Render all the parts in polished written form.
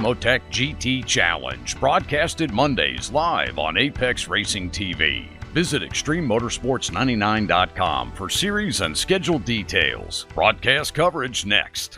Ricmotech GT Challenge, broadcasted Mondays live on Apex Racing TV. Visit ExtremeMotorsports99.com for series and schedule details. Broadcast coverage next.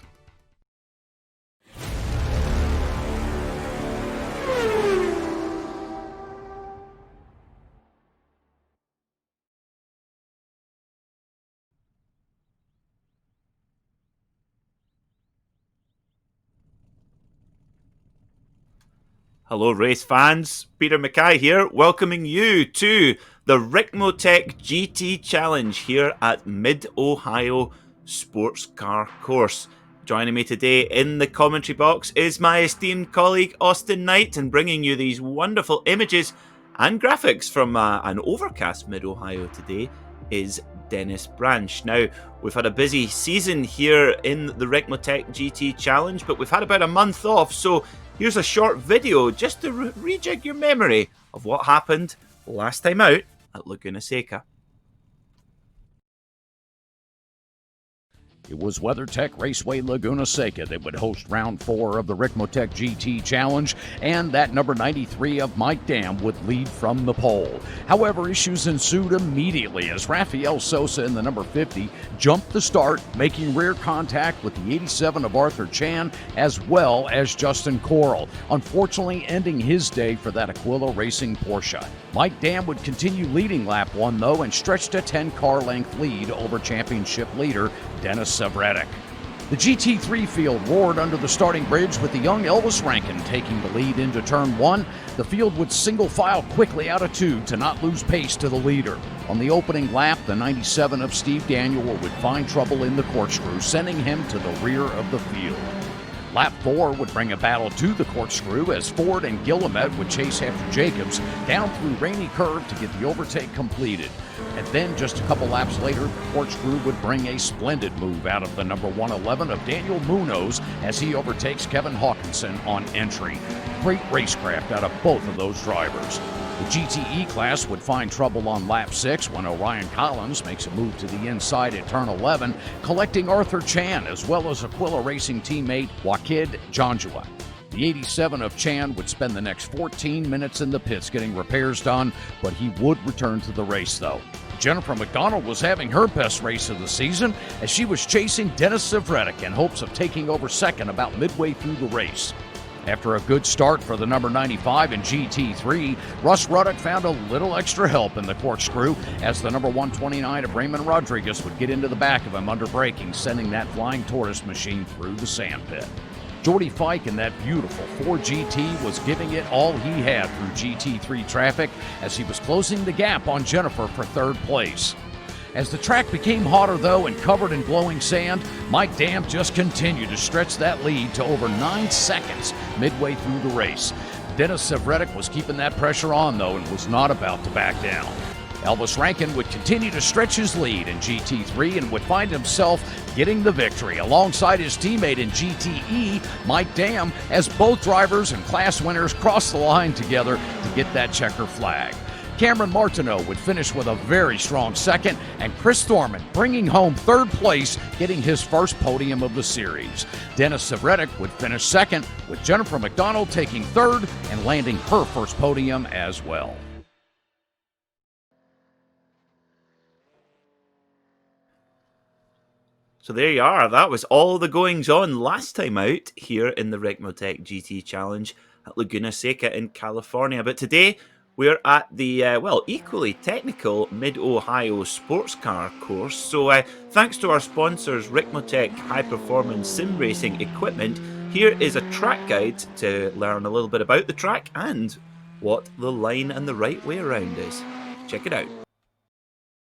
Hello race fans, Peter Mackay here, welcoming you to the Ricmotech GT Challenge here at Mid-Ohio Sports Car Course. Joining me today in the commentary box is my esteemed colleague Austin Knight, and bringing you these wonderful images and graphics from an overcast Mid-Ohio today is Dennis Branch. Now, we've had a busy season here in the Ricmotech GT Challenge, but we've had about a month off, so here's a short video just to rejig your memory of what happened last time out at Laguna Seca. It was WeatherTech Raceway Laguna Seca that would host round 4 of the Ricmotech GT Challenge, and that number 93 of Mike Dam would lead from the pole. However, issues ensued immediately as Rafael Sosa in the number 50 jumped the start, making rear contact with the 87 of Arthur Chan as well as Justin Corral, unfortunately ending his day for that Aquila Racing Porsche. Mike Dam would continue leading lap 1 though, and stretched a 10-car length lead over championship leader Denis Sevredek. The GT3 field roared under the starting bridge with the young Elvis Rankin taking the lead into turn 1. The field would single file quickly out of 2 to not lose pace to the leader. On the opening lap, the 97 of Steve Daniel would find trouble in the corkscrew, sending him to the rear of the field. Lap 4 would bring a battle to the corkscrew as Ford and Guillemette would chase after Jacobs down through Rainy Curve to get the overtake completed. And then just a couple laps later, the corkscrew would bring a splendid move out of the number 111 of Daniel Munoz as he overtakes Kevin Hawkinson on entry. Great racecraft out of both of those drivers. The GTE class would find trouble on lap 6 when Orion Collins makes a move to the inside at turn 11, collecting Arthur Chan as well as Aquila Racing teammate Wakid Janjua. The 87 of Chan would spend the next 14 minutes in the pits getting repairs done, but he would return to the race though. Jennifer Mcdonald was having her best race of the season as she was chasing Denis Sevredek in hopes of taking over second about midway through the race. After a good start for the number 95 in GT3, Russ Ruddock found a little extra help in the corkscrew as the number 129 of Raymond Rodriguez would get into the back of him under braking, sending that flying tortoise machine through the sandpit. Jordy Fike in that beautiful Ford GT was giving it all he had through GT3 traffic as he was closing the gap on Jennifer for third place. As the track became hotter though and covered in glowing sand, Mike Dam just continued to stretch that lead to over 9 seconds midway through the race. Denis Sevredek was keeping that pressure on though and was not about to back down. Elvis Rankin would continue to stretch his lead in GT3 and would find himself getting the victory alongside his teammate in GTE, Mike Dam, as both drivers and class winners crossed the line together to get that checker flag. Cameron Martineau would finish with a very strong second, and Chris Thorman bringing home third place, getting his first podium of the series. Denis Sevredek would finish second, with Jennifer Mcdonald taking third and landing her first podium as well. So there you are, that was all the goings on last time out here in the Ricmotech GT Challenge at Laguna Seca in California. But today, we're at the, equally technical Mid-Ohio Sports Car Course. So thanks to our sponsors, Ricmotech High Performance Sim Racing Equipment, here is a track guide to learn a little bit about the track and what the line and the right way around is. Check it out.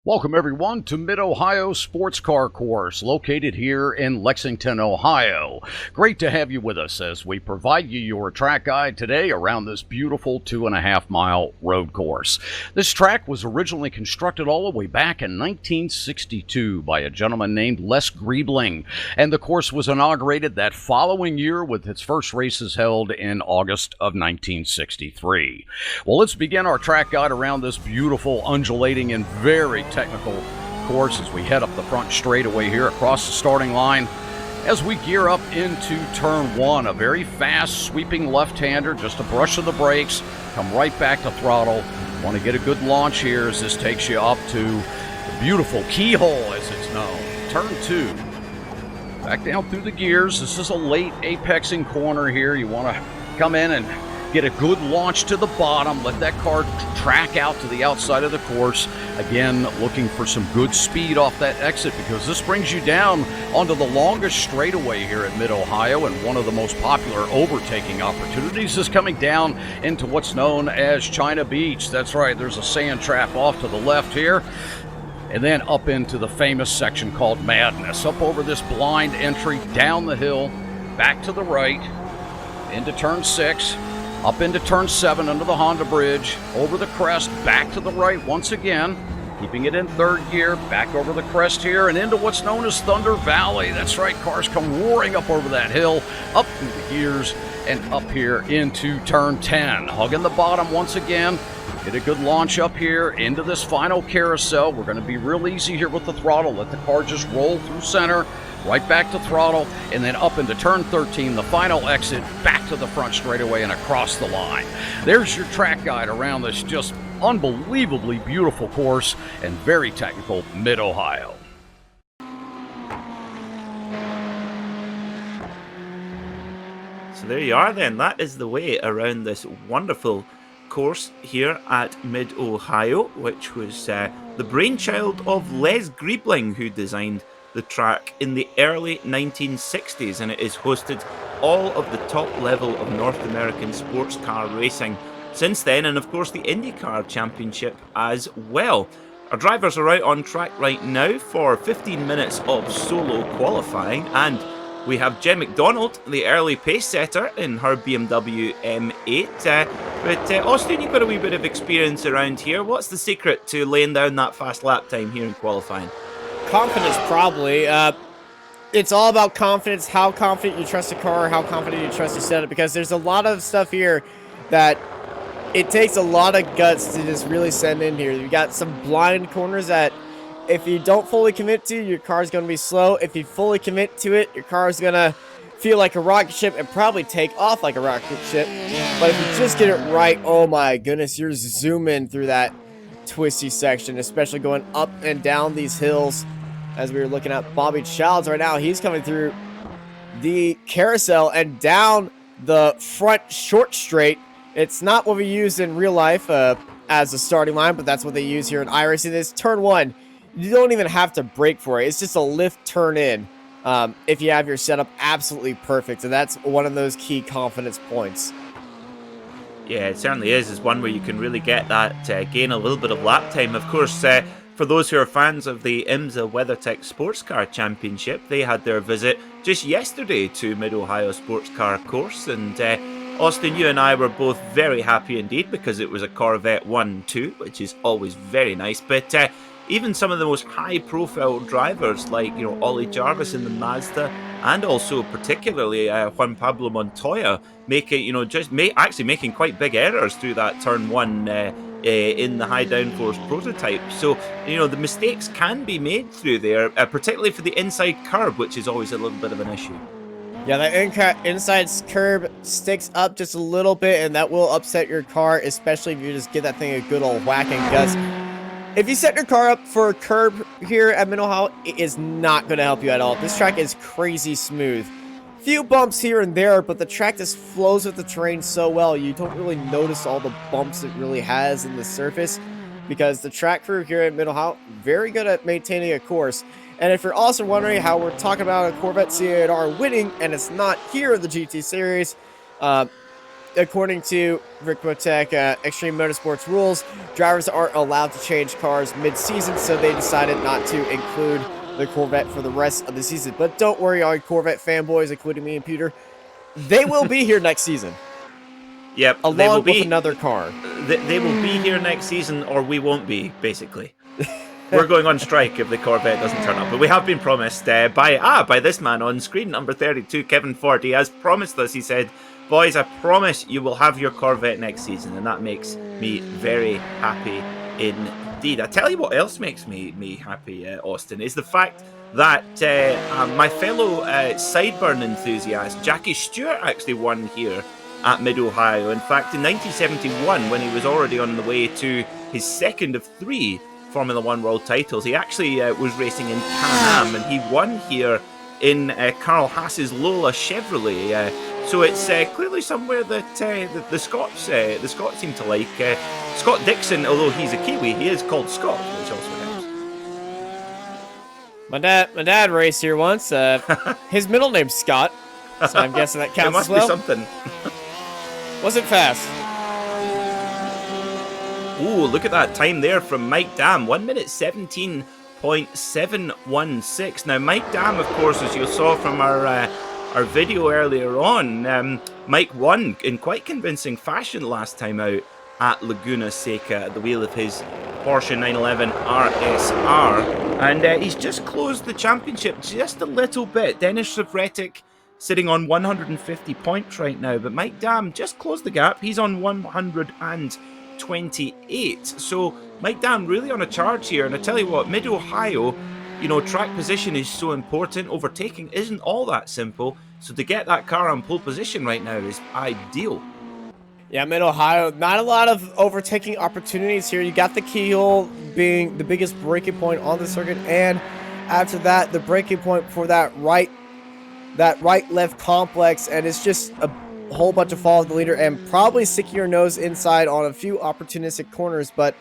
Welcome everyone to Mid-Ohio Sports Car Course, located here in Lexington, Ohio. Great to have you with us as we provide you your track guide today around this beautiful 2.5-mile road course. This track was originally constructed all the way back in 1962 by a gentleman named Les Griebling, and the course was inaugurated that following year with its first races held in August of 1963. Well, let's begin our track guide around this beautiful, undulating, and very technical course as we head up the front straightaway here across the starting line. as we gear up into turn one. A very fast sweeping left-hander, just a brush of the brakes, come right back to throttle. Want to get a good launch here as this takes you up to the beautiful keyhole, as it's known. Turn two. Back down through the gears. This is a late apexing corner here. You want to come in and get a good launch to the bottom. Let that car track out to the outside of the course. Again, looking for some good speed off that exit, because this brings you down onto the longest straightaway here at Mid-Ohio, and one of the most popular overtaking opportunities is coming down into what's known as China Beach. That's right, there's a sand trap off to the left here, and then up into the famous section called Madness. Up over this blind entry, down the hill, back to the right, into turn 6, up into turn 7 under the Honda Bridge, over the crest, back to the right once again, keeping it in third gear, back over the crest here, and into what's known as Thunder Valley. That's right, cars come roaring up over that hill, up through the gears, and up here into turn 10. Hugging the bottom once again. Get a good launch up here into this final carousel. We're going to be real easy here with the throttle. Let the car just roll through center, right back to throttle, and then up into turn 13, the final exit, back to the front straightaway and across the line. There's your track guide around this just unbelievably beautiful course and very technical Mid-Ohio. So there you are then. That is the way around this wonderful course here at Mid-Ohio, which was the brainchild of Les Griebling, who designed the track in the early 1960s, and it has hosted all of the top level of North American sports car racing since then, and of course the IndyCar Championship as well. Our drivers are out on track right now for 15 minutes of solo qualifying, and we have Jen Mcdonald, the early pace setter in her BMW M8. But Austin, you've got a wee bit of experience around here. What's the secret to laying down that fast lap time here in qualifying? Confidence, probably. It's all about confidence, how confident you trust the car, how confident you trust your setup, because there's a lot of stuff here that it takes a lot of guts to just really send in here. You got some blind corners that if you don't fully commit to, your car's going to be slow. If you fully commit to it, your car's going to feel like a rocket ship and probably take off like a rocket ship. But if you just get it right, oh my goodness, you're zooming through that twisty section, especially going up and down these hills. As we were looking at Bobby Childs right now, he's coming through the carousel and down the front short straight. It's not what we use in real life as a starting line, but that's what they use here in iRacing. This turn 1, you don't even have to brake for it. It's just a lift turn in if you have your setup absolutely perfect, and that's one of those key confidence points. Yeah, it certainly is. It's one where you can really get that, gain a little bit of lap time. Of course, for those who are fans of the IMSA WeatherTech Sports Car Championship, they had their visit just yesterday to Mid-Ohio Sports Car Course, and Austin, you and I were both very happy indeed because it was a Corvette 1-2, which is always very nice. But even some of the most high-profile drivers, like Ollie Jarvis in the Mazda, and also particularly Juan Pablo Montoya, actually making quite big errors through that turn 1 in the high downforce prototype. So the mistakes can be made through there, particularly for the inside curb, which is always a little bit of an issue. Yeah, that inside curb sticks up just a little bit, and that will upset your car, especially if you just give that thing a good old whack and guts. If you set your car up for a curb here at Mid-Ohio, it is not going to help you at all. This track is crazy smooth. Few bumps here and there, but the track just flows with the terrain so well. You don't really notice all the bumps it really has in the surface, because the track crew here at Mid-Ohio, very good at maintaining a course. And if you're also wondering how we're talking about a Corvette C8R winning, and it's not here in the GT Series, according to Ricmotech Extreme Motorsports rules, drivers aren't allowed to change cars mid-season, so they decided not to include the Corvette for the rest of the season. But don't worry, all you Corvette fanboys, including me and Peter, they will be here next season. Yep, along with another car. They will be here next season, or we won't be, basically. We're going on strike if the Corvette doesn't turn up. But we have been promised by this man on screen, number 32, Kevin Ford. He has promised us, he said, "Boys, I promise you will have your Corvette next season." And that makes me very happy indeed. I tell you what else makes me happy, Austin, is the fact that my fellow sideburn enthusiast, Jackie Stewart, actually won here at Mid-Ohio. In fact, in 1971, when he was already on the way to his second of 3 Formula One world titles, he actually was racing in Can-Am, and he won here in Carl Haas's Lola Chevrolet. So it's clearly somewhere that the Scots seem to like. Scott Dixon, although he's a Kiwi, he is called Scott, which also helps. My dad raced here once. His middle name's Scott, so I'm guessing that counts as well. It must be something. Wasn't fast. Ooh, look at that time there from Mike Dam. 1 minute 17.716. Now, Mike Dam, of course, as you saw from our video earlier on, Mike won in quite convincing fashion last time out at Laguna Seca at the wheel of his Porsche 911 RSR. And he's just closed the championship just a little bit. Denis Savretic sitting on 150 points right now, but Mike Dam just closed the gap. He's on 128. So Mike Dam really on a charge here. And I tell you what, Mid-Ohio, you know, track position is so important. Overtaking isn't all that simple. So to get that car on pole position right now is ideal. Yeah, Mid-Ohio, not a lot of overtaking opportunities here. You got the keyhole being the biggest breaking point on the circuit, and after that, the breaking point for that right-left complex, and it's just a whole bunch of fall of the leader and probably sticking your nose inside on a few opportunistic corners, but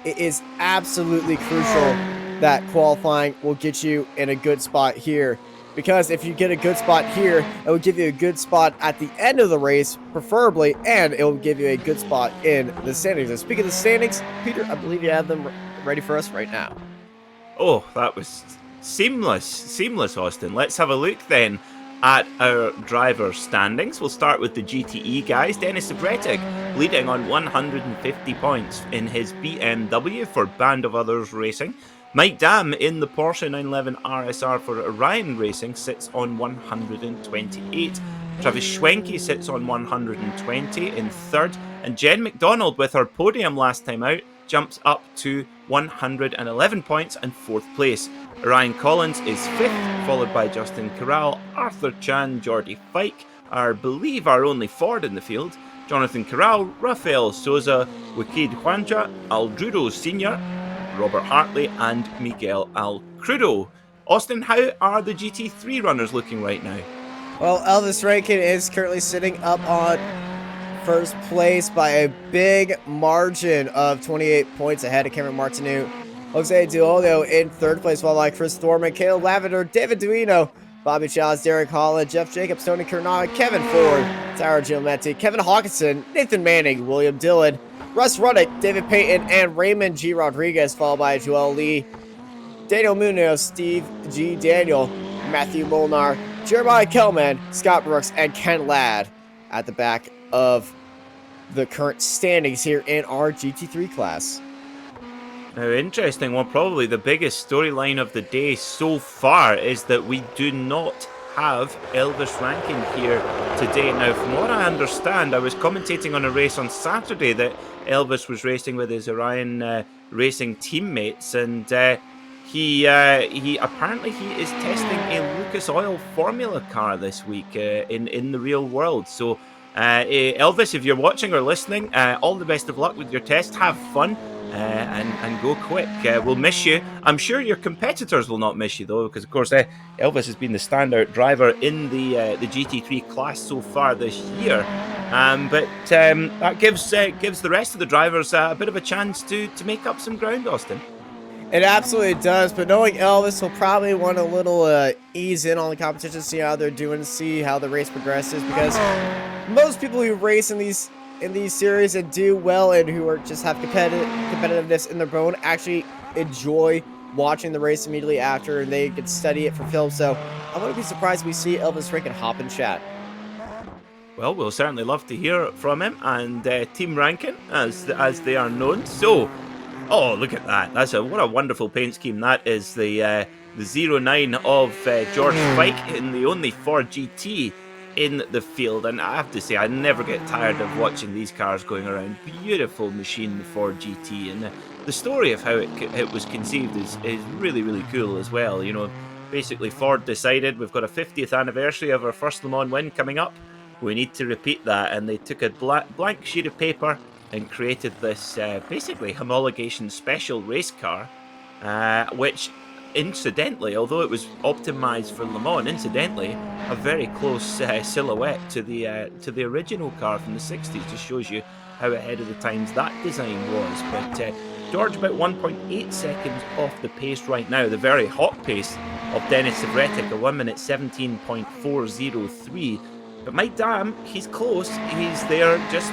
it is absolutely crucial that qualifying will get you in a good spot here. Because if you get a good spot here, it will give you a good spot at the end of the race, preferably, and it will give you a good spot in the standings. And speaking of the standings, Peter, I believe you have them ready for us right now. Oh, that was seamless, Austin. Let's have a look then at our driver standings. We'll start with the GTE guys. Denis Savretic leading on 150 points in his BMW for Band of Others Racing. Mike Dam in the Porsche 911 RSR for Orion Racing sits on 128. Travis Schwenke sits on 120 in third. And Jen Mcdonald, with her podium last time out, jumps up to 111 points and fourth place. Ryan Collins is fifth, followed by Justin Corral, Arthur Chan, Jordy Fike, I believe our only Ford in the field, Jonathan Corral, Rafael Souza, Wakid Juanja, Aldrudo Sr., Robert Hartley and Miguel Alcrudo. Austin, how are the GT3 runners looking right now? Well, Elvis Rankin is currently sitting up on first place by a big margin of 28 points ahead of Cameron Martineau. Jose Duolio in third place, followed by Chris Thorman, Caleb Lavender, David Duino, Bobby Childs, Derek Holland, Jeff Jacobs, Tony Kernagh, Kevin Ford, Tyra Giometti, Kevin Hawkinson, Nathan Manning, William Dillon, Russ Ruddick, David Payton, and Raymond G. Rodriguez, followed by Joel Lee, Daniel Munoz, Steve G. Daniel, Matthew Molnar, Jeremiah Kellman, Scott Brooks, and Ken Ladd at the back of the current standings here in our GT3 class. Now, interesting one, probably the biggest storyline of the day so far is that we do not have Elvis Rankin here today. Now, from what I understand, I was commentating on a race on Saturday that Elvis was racing with his Orion Racing teammates, and he apparently is testing a Lucas Oil Formula car this week in the real world. So, Elvis, if you're watching or listening, all the best of luck with your test. Have fun. And go quick. We'll miss you. I'm sure your competitors will not miss you, though, because, of course, Elvis has been the standout driver in the GT3 class so far this year. But that gives the rest of the drivers a bit of a chance to make up some ground, Austin. It absolutely does, but knowing Elvis, he'll probably want a little ease in on the competition, see how they're doing, see how the race progresses, because most people who race in these series and do well and who are just have competitiveness in their bone actually enjoy watching the race immediately after, and they can study it for film. So I wouldn't be surprised if we see Elvis Rankin hop in chat. Well, we'll certainly love to hear from him and Team Rankin, as they are known. So, oh, look at that! What a wonderful paint scheme that is. The 09 of George Fike in the only Ford GT in the field, and I have to say I never get tired of watching these cars going around. Beautiful machine, the Ford GT, and the story of how it was conceived is really, really cool as well. You know, basically Ford decided we've got a 50th anniversary of our first Le Mans win coming up. We need to repeat that, and they took a blank sheet of paper and created this basically homologation special race car, which incidentally, although it was optimized for Le Mans, incidentally, a very close silhouette to the original car from the 60s. Just shows you how ahead of the times that design was. But George about 1.8 seconds off the pace right now, the very hot pace of Denis Savretic, a 1 minute 17.403. But Mike Dam, he's close. He's there just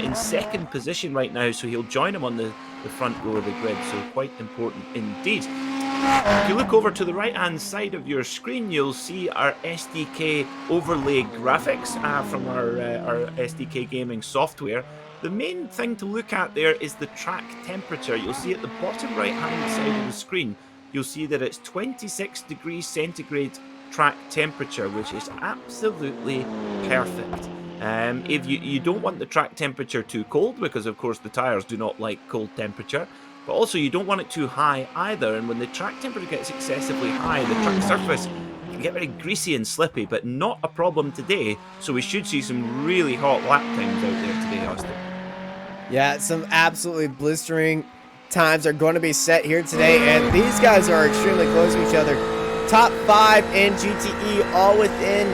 in second position right now, so he'll join him on the front row of the grid, so quite important indeed. If you look over to the right-hand side of your screen, you'll see our SDK Overlay graphics from our SDK gaming software. The main thing to look at there is the track temperature. You'll see at the bottom right-hand side of the screen, you'll see that it's 26 degrees centigrade track temperature, which is absolutely perfect. If you don't want the track temperature too cold, because of course the tires do not like cold temperature, but also you don't want it too high either, and when the track temperature gets excessively high, the track surface can get very greasy and slippy, but not a problem today, so we should see some really hot lap times out there today, Austin. Yeah, some absolutely blistering times are going to be set here today, and these guys are extremely close to each other. Top 5 in GTE, all within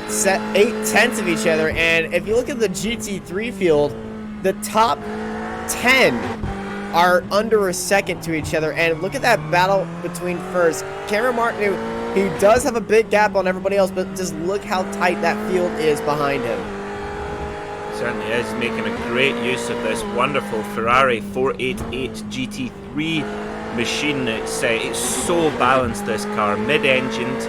8/10 of each other. And if you look at the GT3 field, the top 10 are under a second to each other. And look at that battle between first. Cameron Martin, he does have a big gap on everybody else, but just look how tight that field is behind him. Certainly is, making a great use of this wonderful Ferrari 488 GT3 machine. It's so balanced, this car, mid-engined,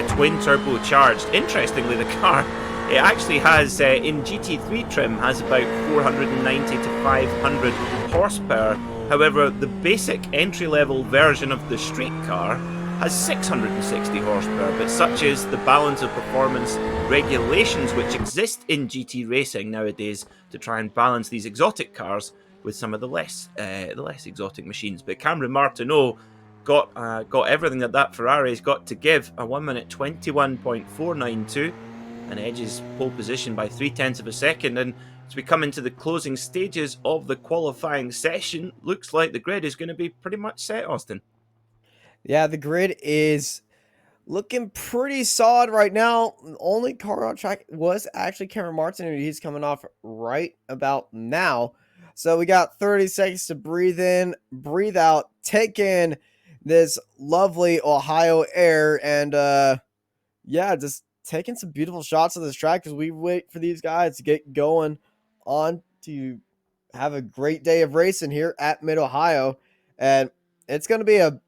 twin turbocharged. Interestingly, the car, it actually has in GT3 trim has about 490 to 500 horsepower. However, the basic entry-level version of the street car has 660 horsepower, but such is the balance of performance regulations which exist in GT racing nowadays to try and balance these exotic cars with some of the less exotic machines. But Cameron Martineau got everything that Ferrari's got to give. A 1 minute 21.492, and edges pole position by 0.3 of a second. And as we come into the closing stages of the qualifying session, looks like the grid is going to be pretty much set, Austin. Yeah, the grid is looking pretty solid right now. The only car on track was actually Cameron Martin, and he's coming off right about now. So we got 30 seconds to breathe in, breathe out, take in this lovely Ohio air, and yeah, just taking some beautiful shots of this track as we wait for these guys to get going on to have a great day of racing here at Mid-Ohio. And it's gonna be a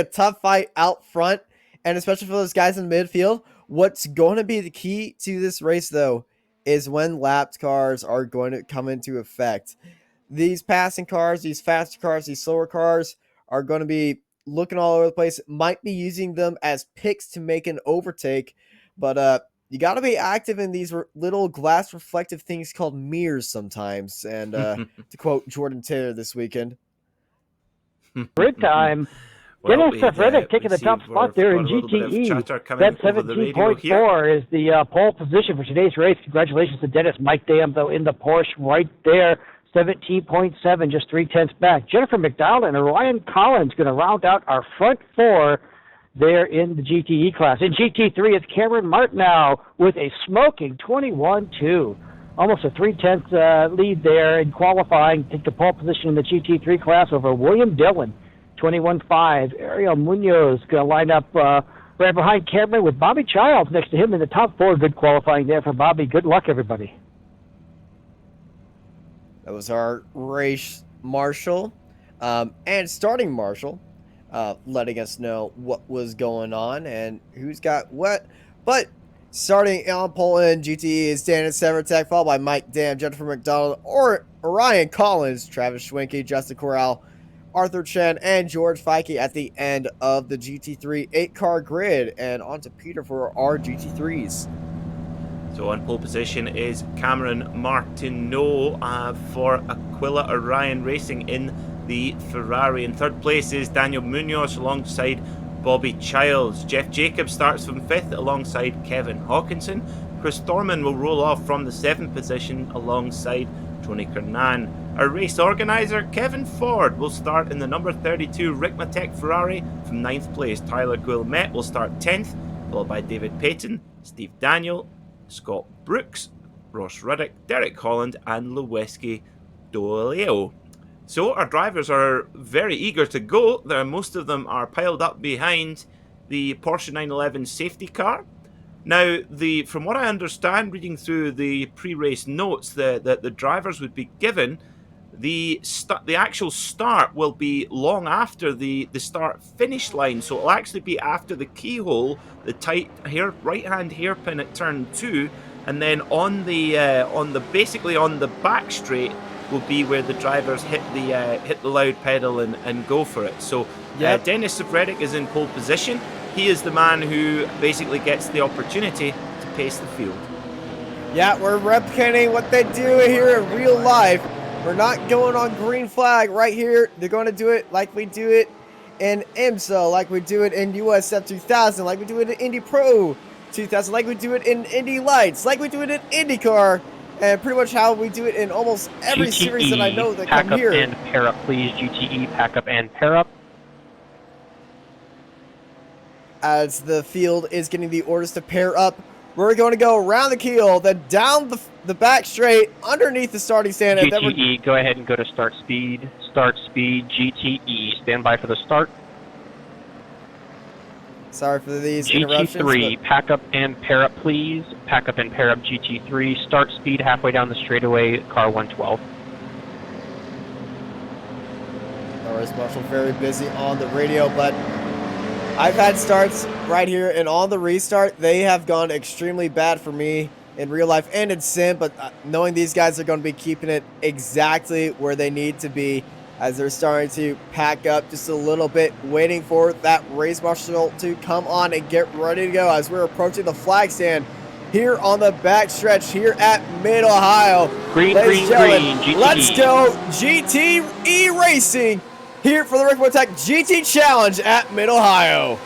tough fight out front, and especially for those guys in the midfield. What's going to be the key to this race, though, is when lapped cars are going to come into effect. These passing cars, these faster cars, these slower cars are going to be looking all over the place. Might be using them as picks to make an overtake, but you got to be active in these little glass reflective things called mirrors sometimes. And to quote Jordan Taylor this weekend, grid time. Well, Denis Savretic taking the top spot there in GTE. That 17.4 is the pole position for today's race. Congratulations to Dennis. Mike Dam, though, in the Porsche right there. 17.7, just 0.3 back. Jennifer Mcdonald and Ryan Collins going to round out our front four there in the GTE class. In GT3, it's Cameron Martineau with a smoking 21.2. Almost a 0.3 lead there in qualifying. Take the pole position in the GT3 class over William Dillon. 21.5. Ariel Munoz going to line up right behind Cameron with Bobby Childs next to him in the top four. Good qualifying there for Bobby. Good luck, everybody. that was our race marshal and starting marshal, letting us know what was going on and who's got what. But starting on pole in GTE is Denis Savretic, followed by Mike Dam, Jennifer Mcdonald, or Ryan Collins, Travis Schwenke, Justin Corral, Arthur Chen, and George Feike at the end of the GT3 8-car grid. And on to Peter for our GT3s. So on pole position is Cameron Martineau for Aquila Orion Racing in the Ferrari. In third place is Daniel Munoz alongside Bobby Childs. Jeff Jacobs starts from 5th alongside Kevin Hawkinson. Chris Thorman will roll off from the 7th position alongside Tony Kernan. Our race organiser, Kevin Ford, will start in the number 32 Ricmotech Ferrari from 9th place. Tyler Guillemette will start 10th, followed by David Payton, Steve Daniel, Scott Brooks, Ross Ruddick, Derek Holland and Lewiski Doleo. So our drivers are very eager to go. Most of them are piled up behind the Porsche 911 safety car. Now, from what I understand, reading through the pre-race notes, the drivers would be given the actual start will be long after the start finish line, so it'll actually be after the keyhole, the tight right-hand hairpin at turn 2, and then on the basically on the back straight will be where the drivers hit the loud pedal and go for it. So yep. Dennis Savreddick is in pole position. He is the man who basically gets the opportunity to pace the field. Yeah, we're replicating what they do here in real life. We're not going on green flag right here. They're going to do it like we do it in IMSA, like we do it in USF 2000, like we do it in Indy Pro 2000, like we do it in Indy Lights, like we do it in IndyCar, and pretty much how we do it in almost every GTE, series that I know that come here. Pack up and pair up, please. GTE, pack up and pair up. As the field is getting the orders to pair up, we're going to go around the keel, then down the back straight, underneath the starting stand. GTE, go ahead and go to start speed. Start speed, GTE. Stand by for the start. Sorry for these interruptions. GT3, pack up and pair up, please. Pack up and pair up, GT3. Start speed halfway down the straightaway, car 112. Norris Marshall very busy on the radio, but I've had starts right here, and on the restart, they have gone extremely bad for me in real life and in sim, but knowing these guys are going to be keeping it exactly where they need to be as they're starting to pack up just a little bit, waiting for that race marshal to come on and get ready to go as we're approaching the flag stand here on the back stretch here at Mid-Ohio. Green, GTE. Let's go GT Racing here for the Ricmotech GT Challenge at Mid-Ohio.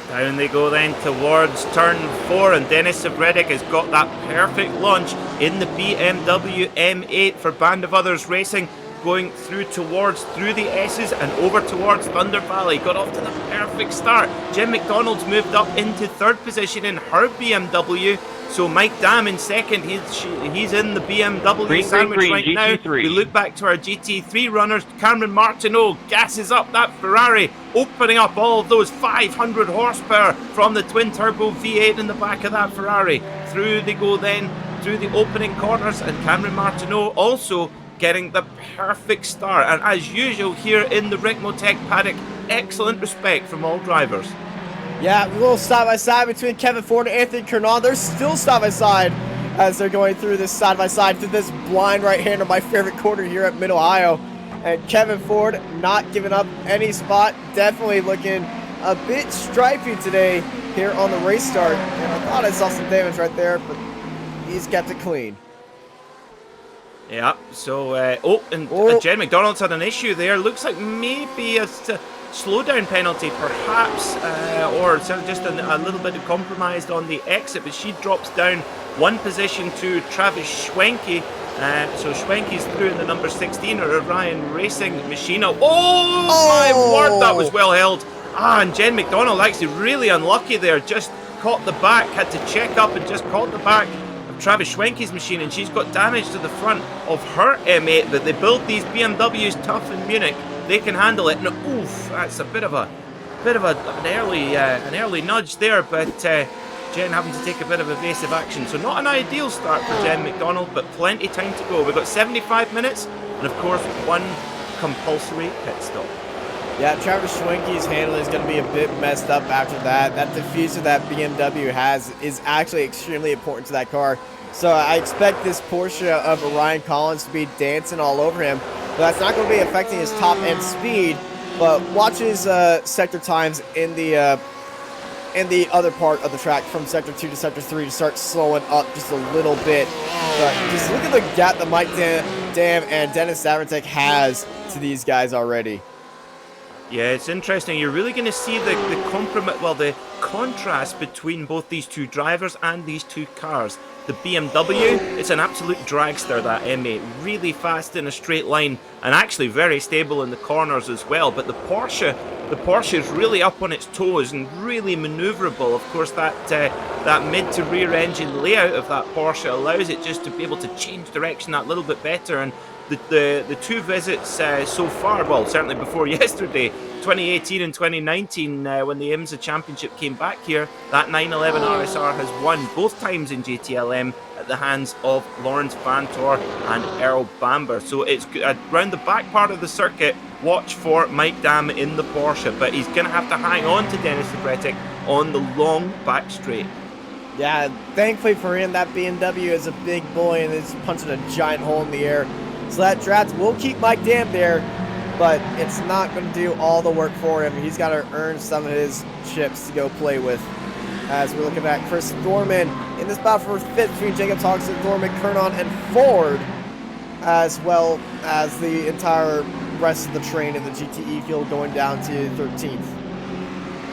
Down they go then towards turn 4, and Dennis Savreddick has got that perfect launch in the BMW M8 for Band of Others Racing, going through the S's and over towards Thunder Valley. Got off to the perfect start. Jim McDonald's moved up into 3rd position in her BMW. So Mike Dam in 2nd. He's in the BMW sandwich right now. We look back to our GT3 runners. Cameron Martineau gasses up that Ferrari, opening up all of those 500 horsepower from the twin-turbo V8 in the back of that Ferrari. Through they go then, through the opening corners, and Cameron Martineau also getting the perfect start. And as usual here in the Ricmotech paddock, excellent respect from all drivers. Yeah, a little side-by-side between Kevin Ford and Anthony Kernan. They're still side-by-side as they're going through this side-by-side through this blind right-hander, my favorite corner here at Mid-Ohio. And Kevin Ford not giving up any spot, definitely looking a bit stripy today here on the race start. And I thought I saw some damage right there, but he's kept it clean. Yeah, so, Jen McDonald's had an issue there. Looks like maybe a slowdown penalty, perhaps, or just a little bit compromised on the exit, but she drops down 1 position to Travis Schwenke. So Schwenke's through in the number 16 or Orion Racing machine. Oh my word, that was well held. And Jen McDonald actually really unlucky there, just caught the back, had to check up and just caught the back Travis Schwenke's machine, and she's got damage to the front of her M8. That they build these BMWs tough in Munich, they can handle it. And oof, that's a bit of an early nudge there, but Jen having to take a bit of evasive action. So not an ideal start for Jen McDonald, but plenty time to go. We've got 75 minutes, and of course 1 compulsory pit stop. Yeah, Travis Schwenke's handle is going to be a bit messed up after that. That diffuser that BMW has is actually extremely important to that car. So I expect this Porsche of Ryan Collins to be dancing all over him. But that's not going to be affecting his top end speed. But watch his sector times in the other part of the track from sector 2 to sector 3 to start slowing up just a little bit. But just look at the gap that Mike Dam and Dennis Savreddick has to these guys already. Yeah, it's interesting. You're really going to see the contrast between both these two drivers and these two cars. The BMW, it's an absolute dragster, that M8, really fast in a straight line and actually very stable in the corners as well. But the Porsche is really up on its toes and really manoeuvrable. Of course, that mid to rear engine layout of that Porsche allows it just to be able to change direction that little bit better. And the two visits so far, well, certainly before yesterday, 2018 and 2019, when the IMSA Championship came back here, that 911 RSR has won both times in GTLM at the hands of Lawrence Vantor and Earl Bamber. So it's around the back part of the circuit. Watch for Mike Dam in the Porsche, but he's going to have to hang on to Dennis Lebretic on the long back straight. Yeah, thankfully for him, that BMW is a big boy and it's punching a giant hole in the air. So that draft will keep Mike Dam there, but it's not going to do all the work for him. He's got to earn some of his chips to go play with. As we're looking at Chris Thorman in this battle for fifth between Jacobs, Hodgson, Thorman, Kernon, and Ford, as well as the entire rest of the train in the GTE field going down to 13th.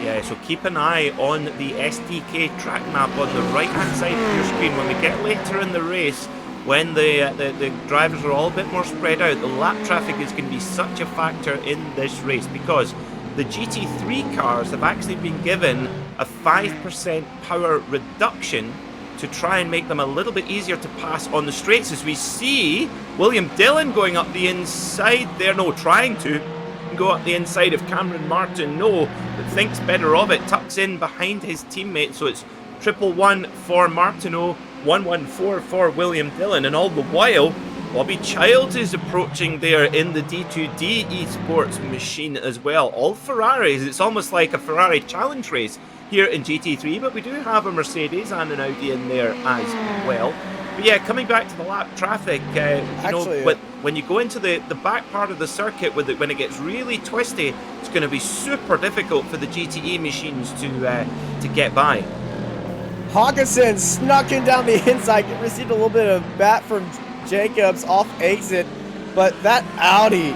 Yeah, so keep an eye on the SDK track map on the right-hand side of your screen. When we get later in the race, when the drivers are all a bit more spread out, the lap traffic is going to be such a factor in this race, because the GT3 cars have actually been given a 5% power reduction to try and make them a little bit easier to pass on the straights, as we see William Dillon going up the inside there, trying to go up the inside of Cameron Martineau, but thinks better of it, tucks in behind his teammate. So it's 111 for Martineau, 114 for William Dillon, and all the while Bobby Childs is approaching there in the D2D esports machine as well. All Ferraris. It's almost like a Ferrari challenge race here in GT3, but we do have a Mercedes and an Audi in there as well. But yeah, coming back to the lap traffic, when you go into the back part of the circuit when it gets really twisty, it's going to be super difficult for the GTE machines to get by. Hawkinson snuck in down the inside, received a little bit of bat from Jacobs off exit, but that Audi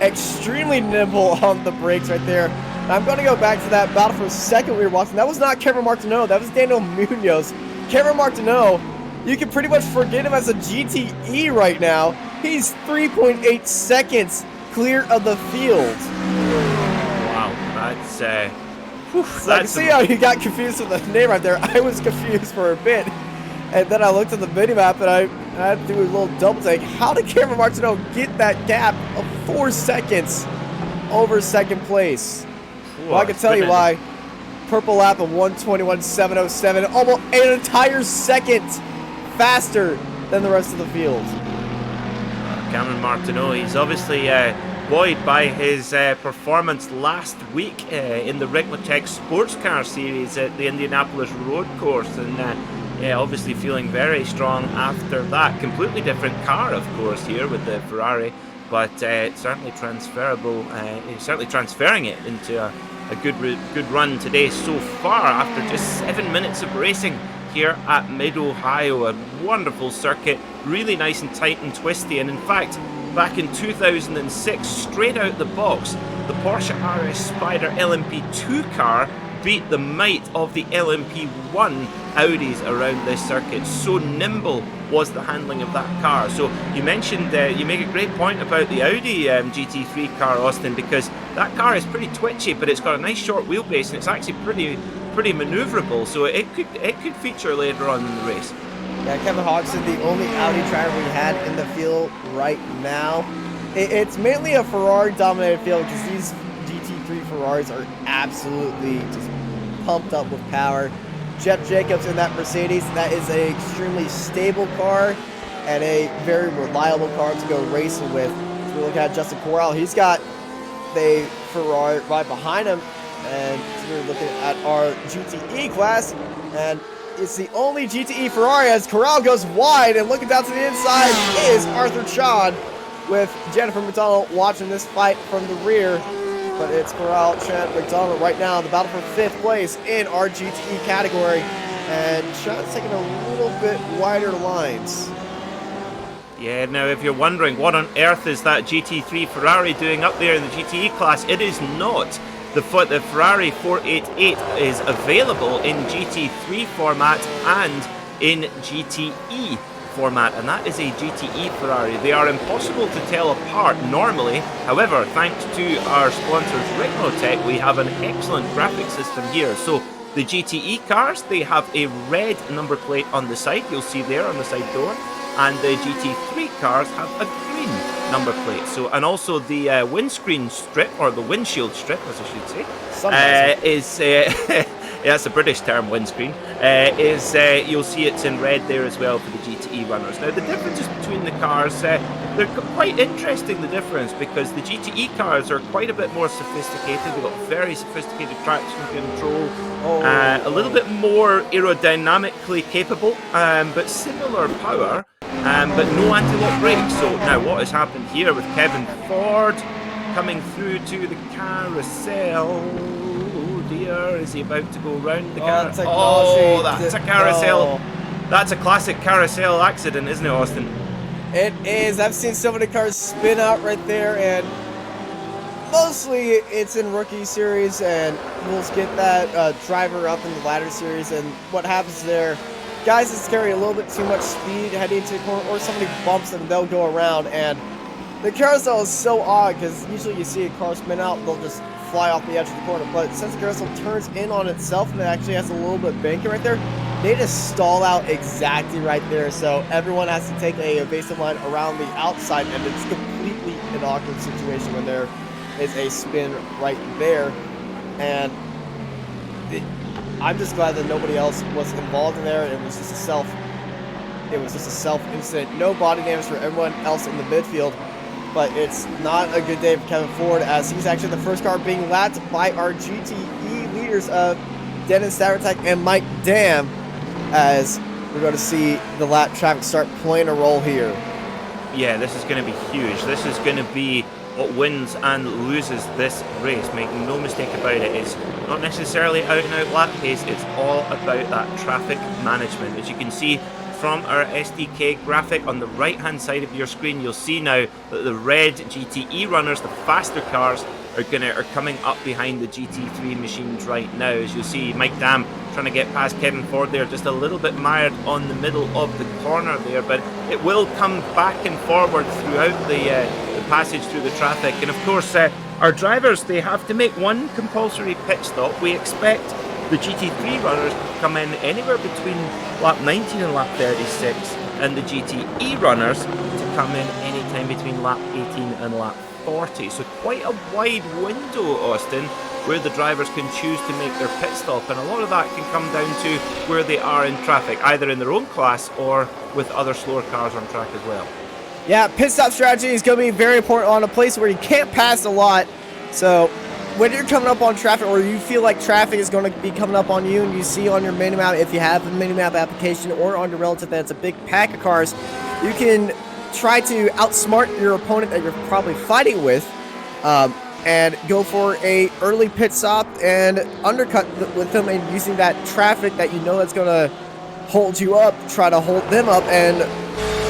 extremely nimble on the brakes right there. And I'm going to go back to that battle for a second we were watching. That was not Kevin Martineau, that was Daniel Munoz. Kevin Martineau, you can pretty much forget him as a GTE right now. He's 3.8 seconds clear of the field. Wow, that's so I can see how you got confused with the name right there. I was confused for a bit, and then I looked at the minimap and I had to do a little double take. How did Cameron Martineau get that gap of 4 seconds over second place? Well, I can tell you why. Purple lap of 1:21.707, almost an entire second faster than the rest of the field. Cameron Martineau, he's obviously buoyed by his performance last week in the Ricmotech Sports Car Series at the Indianapolis Road Course, and obviously feeling very strong after that. Completely different car, of course, here with the Ferrari, but certainly transferable. Certainly transferring it into a good run today so far after just 7 minutes of racing here at Mid-Ohio. A wonderful circuit, really nice and tight and twisty, and in fact, back in 2006, straight out the box, the Porsche RS Spyder LMP2 car beat the might of the LMP1 Audis around this circuit. So nimble was the handling of that car. So you mentioned, you make a great point about the Audi GT3 car, Austin, because that car is pretty twitchy, but it's got a nice short wheelbase and it's actually pretty maneuverable. So it could feature later on in the race. Yeah, Kevin Hodgson, the only Audi driver we had in the field right now. It's mainly a Ferrari-dominated field because these GT3 Ferraris are absolutely just pumped up with power. Jeff Jacobs in that Mercedes, that is an extremely stable car and a very reliable car to go racing with. So we look at Justin Corral, he's got the Ferrari right behind him, and we're looking at our GTE class, and it's the only GTE Ferrari as Corral goes wide, and looking down to the inside is Arthur Chad with Jennifer Mcdonald watching this fight from the rear. But it's Corral, Chad, McDonald right now in the battle for 5th place in our GTE category. And Chad's taking a little bit wider lines. Yeah, now if you're wondering what on earth is that GT3 Ferrari doing up there in the GTE class, it is not. The Ferrari 488 is available in GT3 format and in GTE format, and that is a GTE Ferrari. They are impossible to tell apart normally. However, thanks to our sponsors Ricmotech, we have an excellent graphic system here. So the GTE cars, they have a red number plate on the side, you'll see there on the side door, and the GT3 cars have a green number plate. So, and also the windscreen strip, or the windshield strip as I should say, is yeah, that's a British term, windscreen, you'll see it's in red there as well for the GTE runners. Now the differences between the cars, they're quite interesting, the difference, because the GTE cars are quite a bit more sophisticated. They've got very sophisticated traction control, a little bit more aerodynamically capable, but similar power, but no anti-lock brakes. So now what has happened here with Kevin Ford coming through to the carousel? Dear, is he about to go round the carousel? Oh, that's a carousel. Oh. That's a classic carousel accident, isn't it, Austin? It is. I've seen so many cars spin out right there, and mostly it's in rookie series, and we'll get that driver up in the ladder series, and what happens there, guys just carry a little bit too much speed heading into the corner, or somebody bumps them, they'll go around, and the carousel is so odd, because usually you see a car spin out, they'll just fly off the edge of the corner, but since the carousel turns in on itself and it actually has a little bit of banking right there, they just stall out exactly right there, so everyone has to take a evasive line around the outside, and it's completely an awkward situation when there is a spin right there, and I'm just glad that nobody else was involved in there. It was just a self incident, no body damage for everyone else in the midfield. But it's not a good day for Kevin Ford, as he's actually the first car being lapped by our GTE leaders of Dennis Stavertech and Mike Dam, as we're going to see the lap traffic start playing a role here. Yeah, this is going to be huge. This is going to be what wins and loses this race. Make no mistake about it. It's not necessarily out-and-out lap pace. It's all about that traffic management. As you can see from our SDK graphic on the right hand side of your screen, you'll see now that the red GTE runners, the faster cars, are coming up behind the GT3 machines right now. As you'll see, Mike Dam trying to get past Kevin Ford there, just a little bit mired on the middle of the corner there, but it will come back and forward throughout the passage through the traffic. And of course, our drivers, they have to make one compulsory pit stop. We expect the GT3 runners come in anywhere between lap 19 and lap 36, and the GTE runners to come in anytime between lap 18 and lap 40. So quite a wide window, Austin, where the drivers can choose to make their pit stop, and a lot of that can come down to where they are in traffic, either in their own class or with other slower cars on track as well. Yeah, pit stop strategy is going to be very important on a place where you can't pass a lot. So when you're coming up on traffic, or you feel like traffic is going to be coming up on you, and you see on your minimap, if you have a minimap application, or on your relative that's a big pack of cars, you can try to outsmart your opponent that you're probably fighting with, and go for a early pit stop and undercut with them, and using that traffic that you know that's going to hold you up, try to hold them up and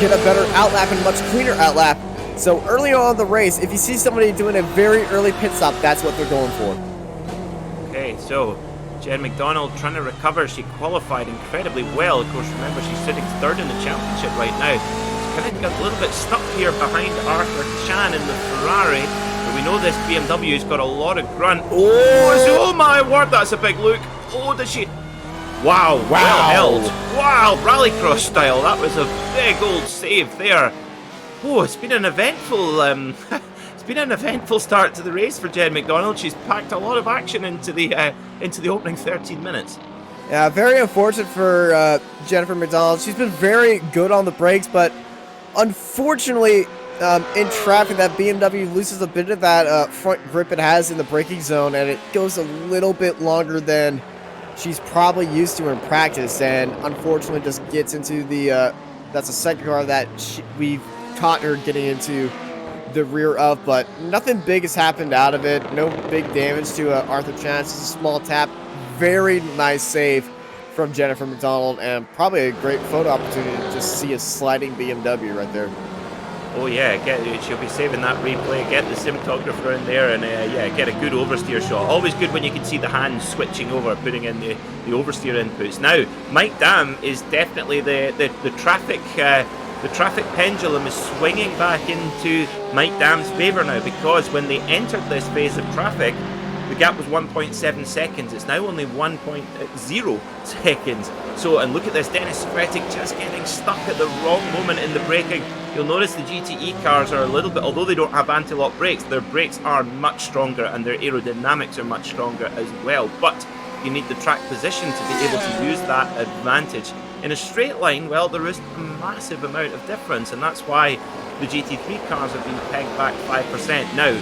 get a better outlap and a much cleaner outlap. So early on in the race, if you see somebody doing a very early pit stop, that's what they're going for. Okay, so Jen Mcdonald trying to recover. She qualified incredibly well. Of course, remember, she's sitting third in the championship right now. She's kind of got a little bit stuck here behind Arthur Chan in the Ferrari. But we know this BMW's got a lot of grunt. Oh my word, that's a big look. Oh, does she? Wow, well held. Wow, rallycross style. That was a big old save there. Oh, it's been an eventful start to the race for Jen Mcdonald. She's packed a lot of action into the opening 13 minutes. Yeah, very unfortunate for Jennifer McDonald. She's been very good on the brakes, but unfortunately, in traffic, that BMW loses a bit of that front grip it has in the braking zone, and it goes a little bit longer than she's probably used to in practice, and unfortunately just gets into the that's a second car that we've caught her getting into the rear of, but nothing big has happened out of it. No big damage to Arthur Chan. Just a small tap. Very nice save from Jennifer McDonald, and probably a great photo opportunity to just see a sliding BMW right there. Oh yeah, she'll be saving that replay, get the cinematographer in there, and yeah, get a good oversteer shot. Always good when you can see the hands switching over, putting in the oversteer inputs. Now, Mike Dam is definitely the traffic pendulum is swinging back into Mike Dam's favour now, because when they entered this phase of traffic, the gap was 1.7 seconds. It's now only 1.0 seconds. So, and look at this, Dennis Spretic just getting stuck at the wrong moment in the braking. You'll notice the GTE cars are a little bit, although they don't have anti-lock brakes, their brakes are much stronger and their aerodynamics are much stronger as well. But you need the track position to be able to use that advantage. In a straight line, well, there is a massive amount of difference, and that's why the GT3 cars have been pegged back 5%. Now,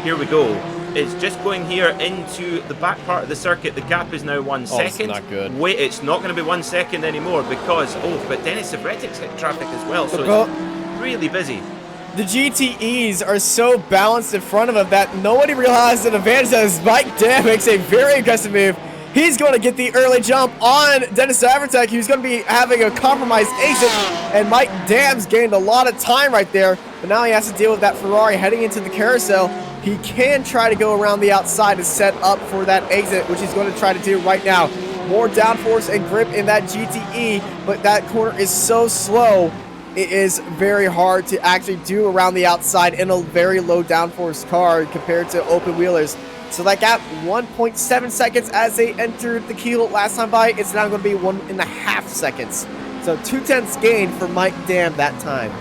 here we go. It's just going here into the back part of the circuit. The gap is now 1 second. It's not good. Wait, it's not going to be 1 second anymore because, but Dennis Savretic's hit traffic as well, so it's really busy. The GTEs are so balanced in front of him that nobody realized an advantage as Mike Dam makes a very aggressive move. He's going to get the early jump on Dennis Savretic, who's going to be having a compromised exit, and Mike Dam's gained a lot of time right there, but now he has to deal with that Ferrari heading into the carousel. He can try to go around the outside and set up for that exit, which he's going to try to do right now. More downforce and grip in that GTE, but that corner is so slow, it is very hard to actually do around the outside in a very low downforce car compared to open wheelers. So that gap, 1.7 seconds as they entered the keel last time by, it's now going to be 1.5 seconds. So 2/10 gain for Mike Dam that time.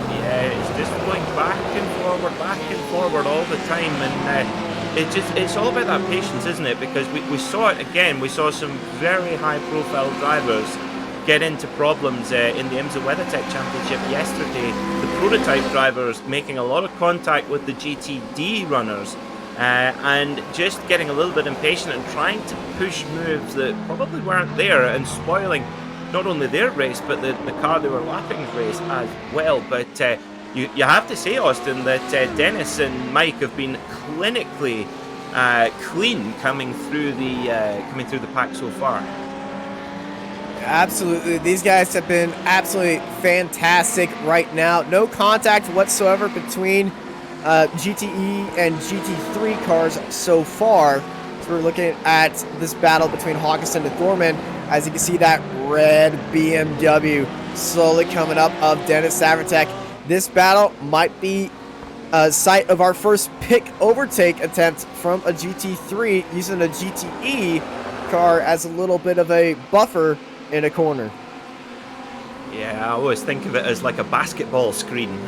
Yeah, it's just going back and forward all the time, and it's all about that patience, isn't it? Because we saw it again. We saw some very high-profile drivers get into problems in the IMSA WeatherTech Championship yesterday. The prototype drivers making a lot of contact with the GTD runners. And just getting a little bit impatient and trying to push moves that probably weren't there and spoiling not only their race but the car they were lapping's race as well. But you have to say, Austin, that Dennis and Mike have been clinically clean coming through the pack so far. Absolutely, these guys have been absolutely fantastic right now. No contact whatsoever between GTE and GT3 cars so far. So we're looking at this battle between Hawkinson and Thorman. As you can see, that red BMW slowly coming up of Dennis Savretic. This battle might be a site of our first pick overtake attempt from a GT3 using a GTE car as a little bit of a buffer in a corner. Yeah, I always think of it as like a basketball screen.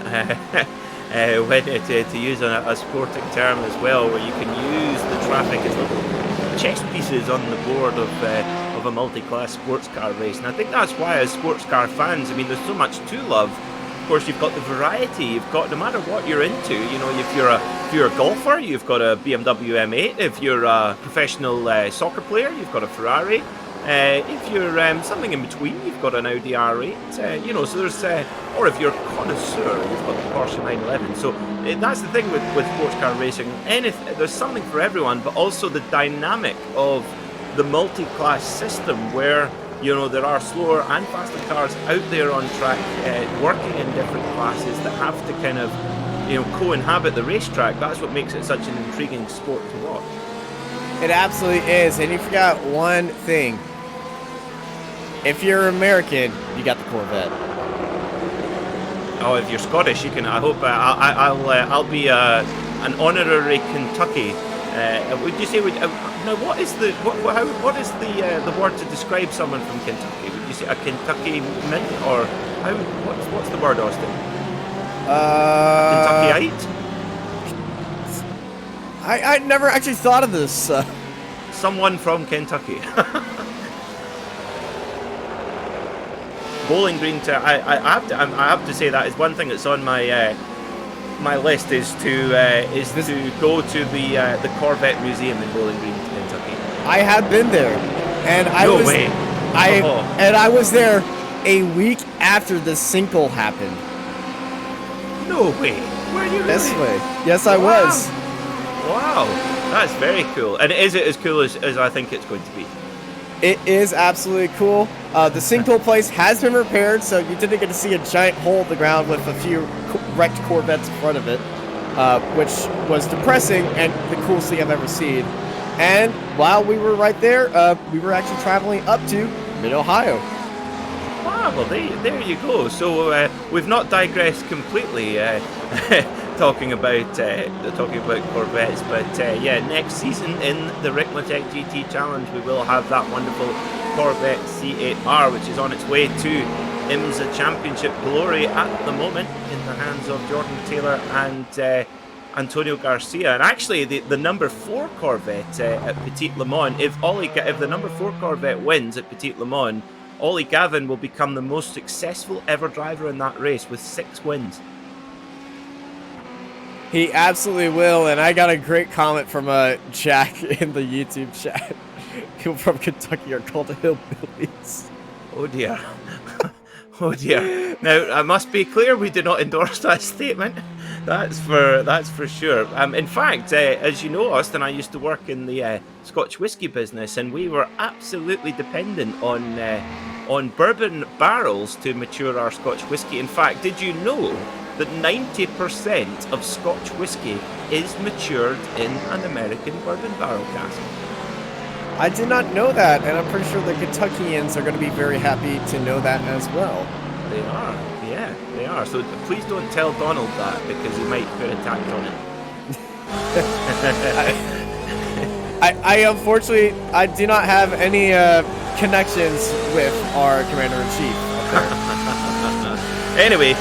To use a sporting term as well, where you can use the traffic as little chess pieces on the board of a multi-class sports car race. And I think that's why, as sports car fans, I mean, there's so much to love. Of course, you've got the variety. You've got, no matter what you're into, you know, if you're a golfer, you've got a BMW M8. If you're a professional soccer player, you've got a Ferrari. If you're something in between, you've got an Audi R8, you know, so there's, or if you're a connoisseur, you've got the Porsche 911. So that's the thing with sports car racing. There's something for everyone, but also the dynamic of the multi-class system where, you know, there are slower and faster cars out there on track, working in different classes that have to kind of, you know, co-inhabit the racetrack. That's what makes it such an intriguing sport to watch. It absolutely is, and you forgot one thing. If you're American, you got the Corvette. Oh, if you're Scottish, you can. I hope I'll be an honorary Kentucky. Would you say? Now, what is the word to describe someone from Kentucky? Would you say a Kentucky mint, or what's the word, Austin? Kentuckyite. I never actually thought of this. Someone from Kentucky. Bowling Green. I have to say that is one thing that's on my my list is to go to the Corvette Museum in Bowling Green, Kentucky. I have been there, and I was there a week after the sinkhole happened. No way. Were you really? This way. Yes, I was. Wow, that's very cool. And is it as cool as I think it's going to be? It is absolutely cool. The sinkhole place has been repaired, so you didn't get to see a giant hole in the ground with a few wrecked Corvettes in front of it, which was depressing and the coolest thing I've ever seen. And while we were right there, we were actually traveling up to Mid-Ohio. Wow, well, there you go. So we've not digressed completely talking about Corvettes, but yeah, next season in the Ricmotech GT Challenge, we will have that wonderful Corvette C8R, which is on its way to IMSA Championship glory at the moment in the hands of Jordan Taylor and Antonio Garcia. And actually, the number 4 Corvette at Petit Le Mans, if the number 4 Corvette wins at Petit Le Mans, Ollie Gavin will become the most successful ever driver in that race with 6 wins. He absolutely will, and I got a great comment from Jack in the YouTube chat. People from Kentucky are called hillbillies. Oh dear. Oh dear. Now, I must be clear, we do not endorse that statement. That's for sure. In fact, as you know, Austin, I used to work in the Scotch whisky business, and we were absolutely dependent on bourbon barrels to mature our Scotch whisky. In fact, did you know that 90% of Scotch whisky is matured in an American bourbon barrel cask? I did not know that, and I'm pretty sure the Kentuckians are going to be very happy to know that as well. They are, yeah, they are. So please don't tell Donald that, because he might put a tax on it. I unfortunately, I do not have any connections with our commander-in-chief. Anyway,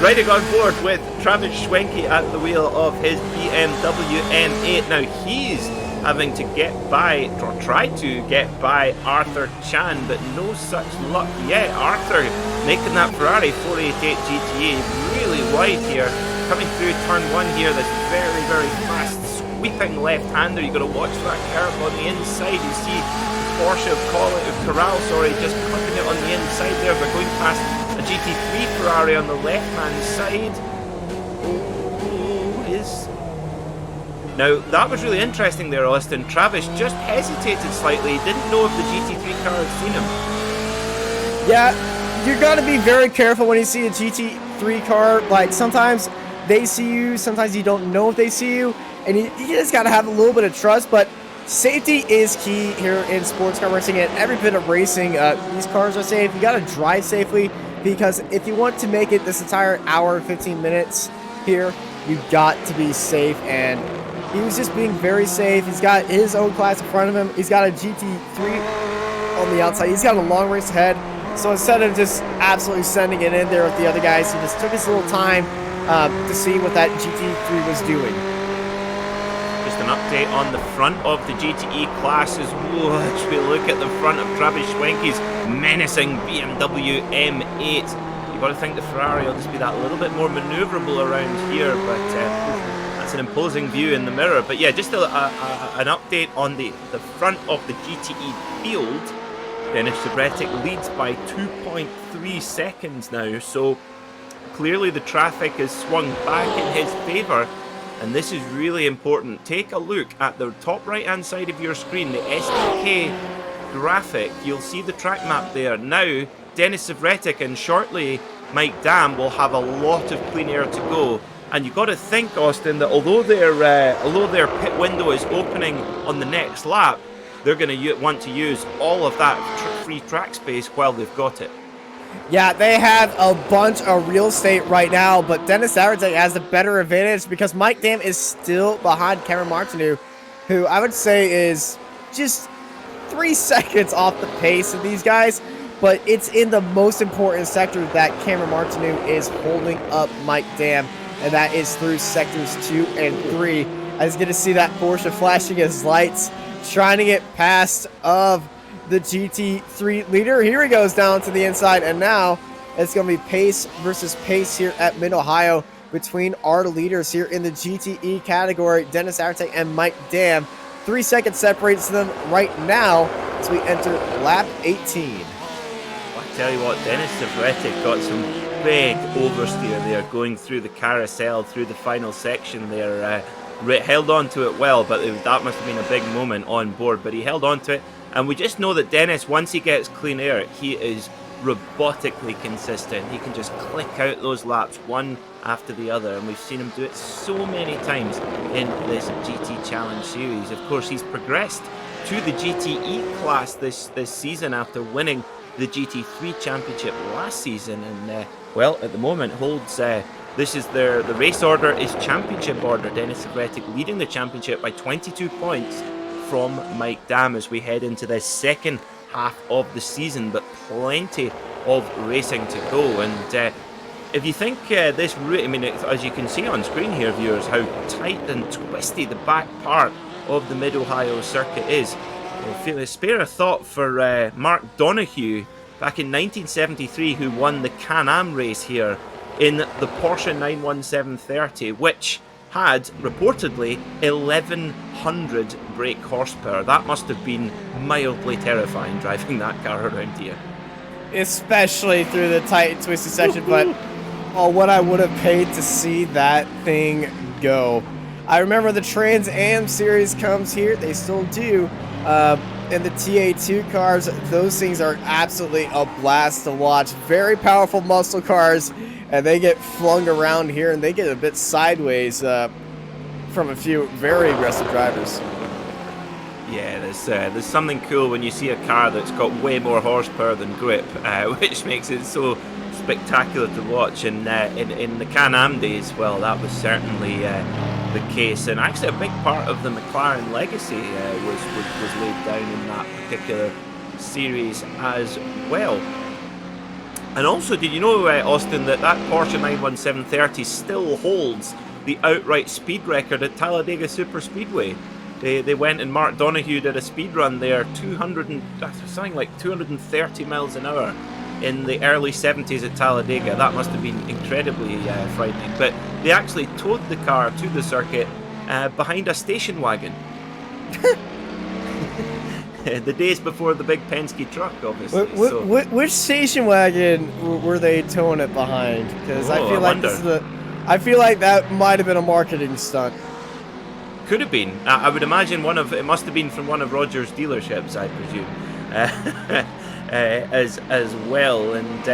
riding on board with Travis Schwenke at the wheel of his BMW M8. Now he's having to get by, or try to get by Arthur Chan, but no such luck yet. Arthur making that Ferrari 488 GTA really wide here, coming through turn 1 here, this very, very fast sweeping left-hander. You've got to watch for that curve on the inside. You see Porsche Corral, just clipping it on the inside there, but going past a GT3 Ferrari on the left-hand side. Now, that was really interesting there, Austin. Travis just hesitated slightly. He didn't know if the GT3 car had seen him. Yeah, you got to be very careful when you see a GT3 car. Like, sometimes they see you, sometimes you don't know if they see you, and you just got to have a little bit of trust. But safety is key here in sports car racing, and every bit of racing. These cars are safe. You got to drive safely, because if you want to make it this entire hour and 15 minutes here, you got to be safe. And he was just being very safe. He's got his own class in front of him. He's got a GT3 on the outside. He's got a long race ahead. So instead of just absolutely sending it in there with the other guys, he just took his little time to see what that GT3 was doing. Just an update on the front of the GTE classes. Watch we look at the front of Travis Schwenke's menacing BMW M8. You've got to think the Ferrari will just be that little bit more manoeuvrable around here, but that's an imposing view in the mirror. But yeah, just an update on the front of the GTE field. Denis Sabretic leads by 2.3 seconds now, so clearly the traffic has swung back in his favour, and this is really important. Take a look at the top right hand side of your screen, the SDK graphic. You'll see the track map there. Now Denis Sabretic and shortly Mike Dam will have a lot of clean air to go. And you've got to think, Austin, that although their pit window is opening on the next lap, they're going to want to use all of that free track space while they've got it. Yeah, they have a bunch of real estate right now, but Denis Sabretic has the better advantage because Mike Dam is still behind Cameron Martineau, who I would say is just 3 seconds off the pace of these guys. But it's in the most important sector that Cameron Martineau is holding up Mike Dam, and that is through sectors 2 and 3. I was going to see that Porsche flashing his lights, trying to get past of the GT3 leader. Here he goes down to the inside, and now it's going to be pace versus pace here at Mid-Ohio between our leaders here in the GTE category, Denis Sabretic and Mike Dam. 3 seconds separates them right now as we enter lap 18. I tell you what, Denis Sabretic got some big oversteer there, going through the carousel, through the final section there. Held on to it well, but that must have been a big moment on board. But he held on to it, And we just know that Dennis, once he gets clean air, he is robotically consistent. He can just click out those laps one after the other, and we've seen him do it so many times in this GT Challenge series. Of course, he's progressed to the GTE class this season after winning the GT3 championship last season, and well, at the moment holds this is the race order is championship order. Dennis Savretic leading the championship by 22 points from Mike Dam as we head into the second half of the season, but plenty of racing to go. And if you think this route, I mean, as you can see on screen here, viewers, how tight and twisty the back part of the Mid-Ohio circuit is. Spare a thought for Mark Donoghue back in 1973, who won the Can-Am race here in the Porsche 91730, which had reportedly 1100 brake horsepower. That must have been mildly terrifying driving that car around here. Especially through the tight and twisty section, but oh, what I would have paid to see that thing go. I remember the Trans Am series comes here, they still do. And the TA2 cars, those things are absolutely a blast to watch. Very powerful muscle cars, and they get flung around here, and they get a bit sideways from a few very aggressive drivers. Yeah, there's something cool when you see a car that's got way more horsepower than grip, which makes it so spectacular to watch. And in the Can-Am days, well, that was certainly the case, and actually a big part of the McLaren legacy was laid down in that particular series as well. And also, did you know, Austin, that Porsche 91730 still holds the outright speed record at Talladega Superspeedway? They went, and Mark Donoghue did a speed run there, something like 230 miles an hour in the early 70s at Talladega. That must have been incredibly frightening. But they actually towed the car to the circuit behind a station wagon. The days before the big Penske truck, obviously. Which station wagon were they towing it behind? Because I feel like that might have been a marketing stunt. Could have been. I would imagine it must have been from one of Roger's dealerships, I presume. As well, and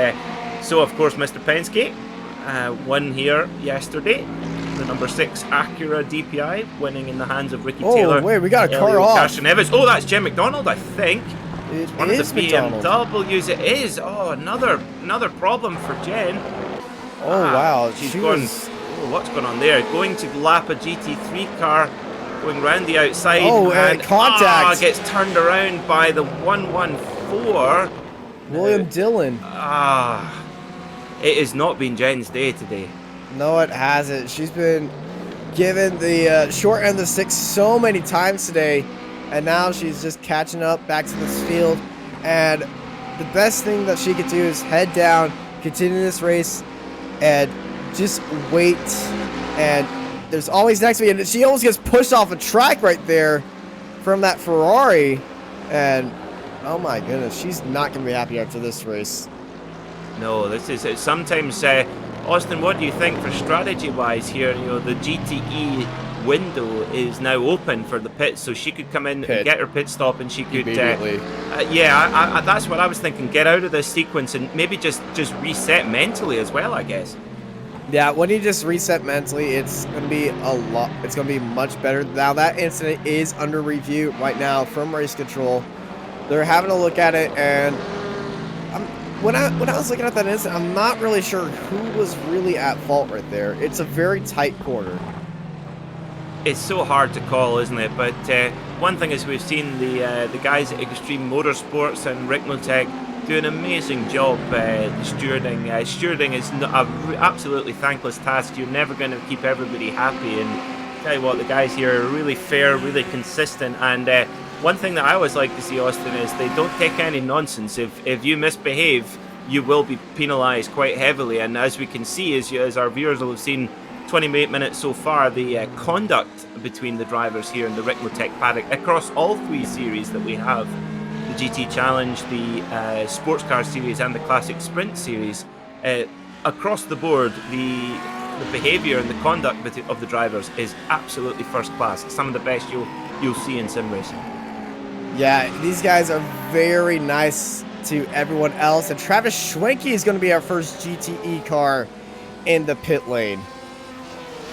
so of course Mr. Penske won here yesterday. The number 6 Acura DPI winning in the hands of Ricky Taylor. Oh wait, we got a car off. Oh, that's Jim Mcdonald, I think. It's one of the BMWs. It is. Oh, another problem for Jen. Oh wow, she's going. What's going on there? Going to lap a GT3 car, going round the outside. Oh, and contact. Gets turned around by the 114. William Dillon. It has not been Jen's day today. No, it hasn't. She's been given the short end of the stick so many times today, and now she's just catching up back to this field. And the best thing that she could do is head down, continue this race, and just wait. And there's always next to me, and she almost gets pushed off a track right there from that Ferrari. And oh my goodness, she's not going to be happy after this race. No, this is it. Sometimes, Austin, what do you think for strategy-wise here? You know, the GTE window is now open for the pits, so she could come in and get her pit stop, and she could immediately. That's what I was thinking. Get out of this sequence and maybe just reset mentally as well, I guess. Yeah, when you just reset mentally, it's going to be it's going to be much better. Now that incident is under review right now from Race Control. They're having a look at it, and when I was looking at that incident, I'm not really sure who was really at fault right there. It's a very tight corner. It's so hard to call, isn't it? But one thing is, we've seen the guys at Extreme Motorsports and Ricmotech do an amazing job stewarding. Stewarding is an absolutely thankless task. You're never going to keep everybody happy, and tell you what, the guys here are really fair, really consistent, and one thing that I always like to see, Austin, is they don't take any nonsense. If you misbehave, you will be penalised quite heavily. And as we can see, as our viewers will have seen, 28 minutes so far, the conduct between the drivers here in the Ricmotech paddock across all 3 series that we have, the GT Challenge, the Sports Car Series and the Classic Sprint Series, across the board, the behaviour and the conduct of the drivers is absolutely first class. Some of the best you'll see in sim racing. Yeah, these guys are very nice to everyone else. And Travis Schwenke is going to be our first GTE car in the pit lane.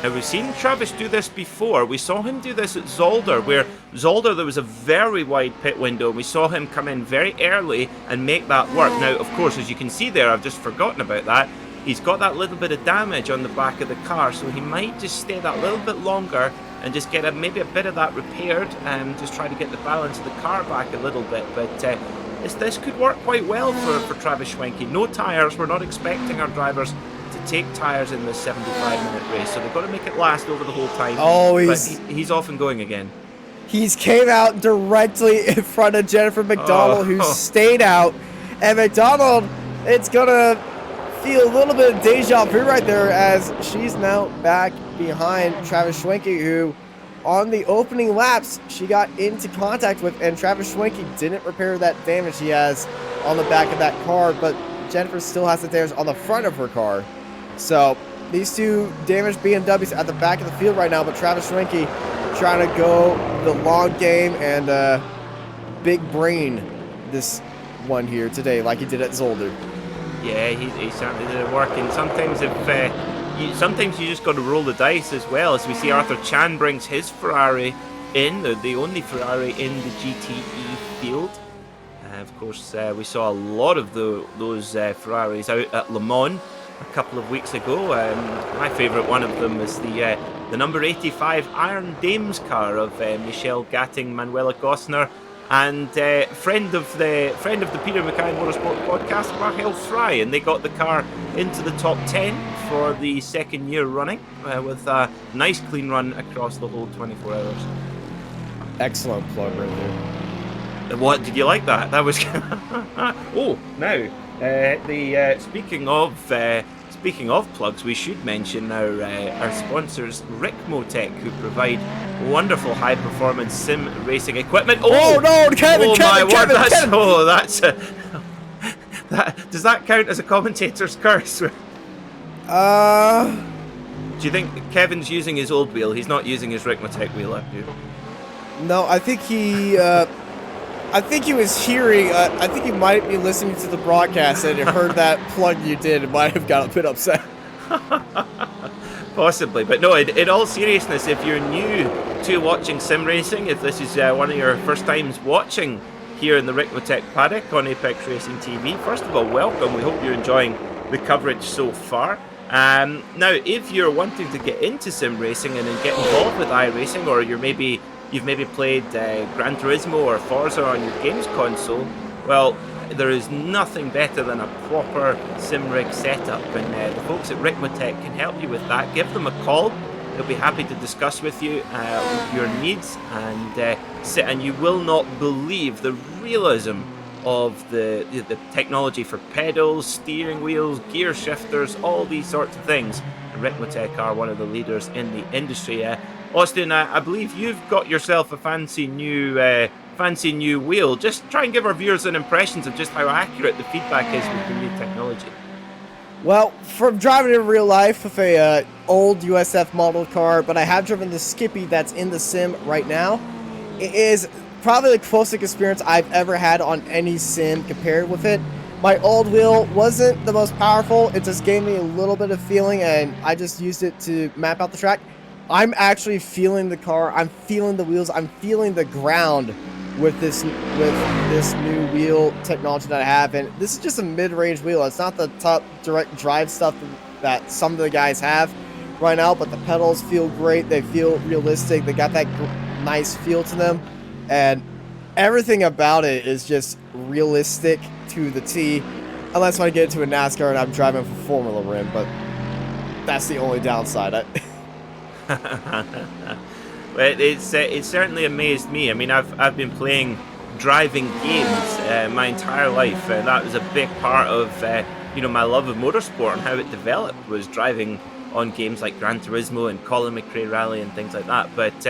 Now, we've seen Travis do this before. We saw him do this at Zolder, where Zolder, there was a very wide pit window, and we saw him come in very early and make that work. Now, of course, as you can see there, I've just forgotten about that. He's got that little bit of damage on the back of the car, so he might just stay that little bit longer and just get maybe a bit of that repaired and just try to get the balance of the car back a little bit. But this could work quite well for Travis Schwenke. No tyres. We're not expecting our drivers to take tyres in this 75-minute race, so they've got to make it last over the whole time. Oh, he's off and going again. He's came out directly in front of Jennifer Mcdonald, who stayed out. And Mcdonald, it's going to feel a little bit of deja vu right there, as she's now back behind Travis Schwenke, who on the opening laps she got into contact with, and Travis Schwenke didn't repair that damage he has on the back of that car, but Jennifer still has the damage on the front of her car. So these two damaged BMWs at the back of the field right now, but Travis Schwenke trying to go the long game and big brain this one here today, like he did at Zolder. Yeah, he certainly did it work. And sometimes sometimes you just got to roll the dice as well. As we see, Arthur Chan brings his Ferrari in, the only Ferrari in the GTE field. Of course, we saw a lot of those Ferraris out at Le Mans a couple of weeks ago. My favourite one of them is the number 85 Iron Dames car of Michelle Gatting, Manuela Gosner, and friend of the Peter Mackay Motorsport podcast, Rahel Fry, and they got the car into the top 10 for the second year running with a nice clean run across the whole 24 hours. Excellent plug right there. What, did you like that? That was oh, now speaking of plugs, we should mention now our sponsors, Ricmotech, who provide wonderful high-performance sim racing equipment. Oh no, Kevin! Does that count as a commentator's curse? Do you think Kevin's using his old wheel? He's not using his Ricmotech wheel, have you? No, I think he was hearing. I think he might be listening to the broadcast and heard that plug you did and might have got a bit upset. Possibly, but no, in all seriousness, if you're new to watching sim racing, if this is one of your first times watching here in the Ricmotech paddock on Apex Racing TV, first of all, welcome. We hope you're enjoying the coverage so far. Now, if you're wanting to get into sim racing and then get involved with iRacing, or you've maybe played Gran Turismo or Forza on your games console, well, there is nothing better than a proper sim rig setup, and the folks at Ricmotech can help you with that. Give them a call. They'll be happy to discuss with you your needs, and you will not believe the realism of the technology for pedals, steering wheels, gear shifters, all these sorts of things. Ricmotech are one of the leaders in the industry. Austin, I believe you've got yourself a fancy new wheel. Just try and give our viewers an impression of just how accurate the feedback is with the new technology. Well, from driving in real life with a old USF model car, but I have driven the Skippy that's in the sim right now. It is probably the closest experience I've ever had on any sim compared with it. My old wheel wasn't the most powerful. It just gave me a little bit of feeling, and I just used it to map out the track. I'm actually feeling the car. I'm feeling the wheels. I'm feeling the ground with this new wheel technology that I have. And this is just a mid-range wheel. It's not the top direct drive stuff that some of the guys have right now, but the pedals feel great. They feel realistic. They got that nice feel to them. And everything about it is just realistic to the T. Unless when I get into a NASCAR and I'm driving for Formula Rim, but that's the only downside. But it's certainly amazed me. I mean, I've been playing driving games my entire life. That was a big part of my love of motorsport and how it developed, was driving on games like Gran Turismo and Colin McRae Rally and things like that. But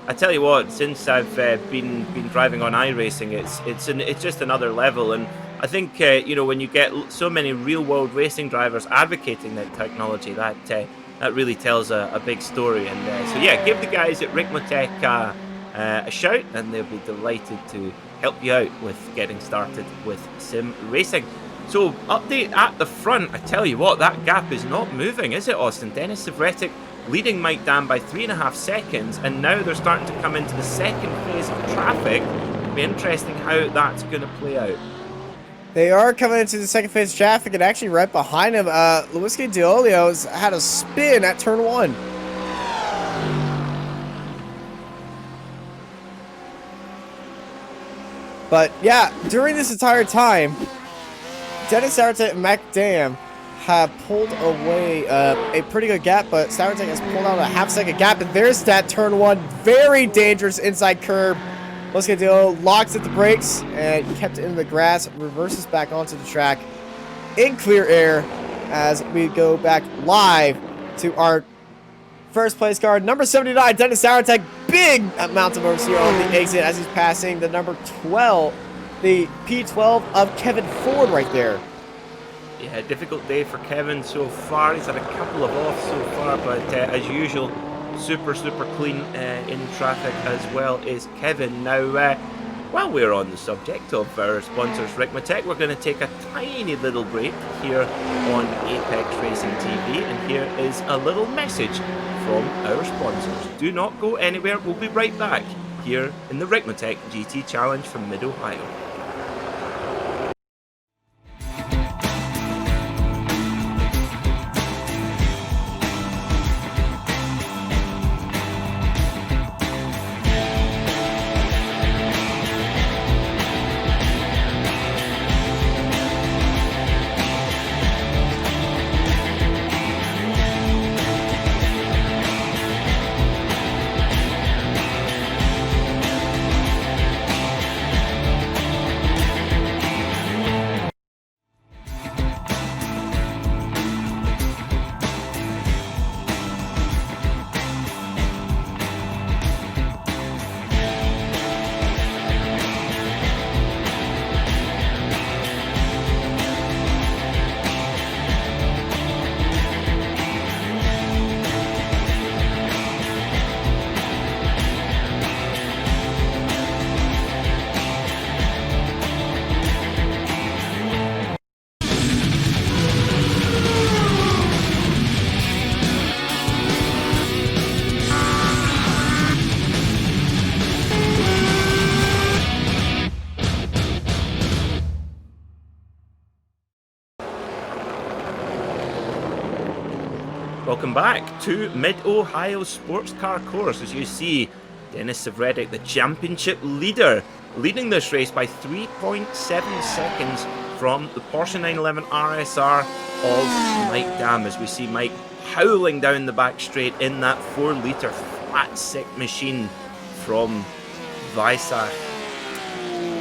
I tell you what, since I've been driving on iRacing, it's just another level. And I think when you get so many real world racing drivers advocating that technology, that really tells a big story. And so yeah, give the guys at Ricmotech a shout, and they'll be delighted to help you out with getting started with sim racing. So, update at the front. I tell you what, that gap is not moving, is it, Austin? Denis Savretic leading Mike Dam by 3.5 seconds, and now they're starting to come into the second phase of traffic. It'll be interesting how that's going to play out. They are coming into the second phase of traffic, and actually right behind him, Luisky Diolio's had a spin at turn 1. But yeah, during this entire time, Denis Savretic and McDam have pulled away a pretty good gap, but Savretic has pulled out a half-second gap, and there's that turn 1. Very dangerous inside curb. Luisky Diolio locks at the brakes and kept it in the grass, reverses back onto the track in clear air as we go back live to our first place car, number 79, Denis Savretic. Big amount of moves here on the exit as he's passing the number 12, the P12 of Kevin Ford right there. Yeah, difficult day for Kevin so far. He's had a couple of offs so far, but as usual, super clean in traffic as well is Kevin. Now, while we're on the subject of our sponsors Ricmotech, we're going to take a tiny little break here on Apex Racing TV, and here is a little message from our sponsors. Do not go anywhere, we'll be right back here in the Ricmotech GT Challenge from Mid-Ohio. Welcome back to Mid-Ohio Sports Car Course. As you see, Denis Savretic, the championship leader, leading this race by 3.7 seconds from the Porsche 911 RSR of Mike Dam, as we see Mike howling down the back straight in that 4-litre flat sick machine from Weissach.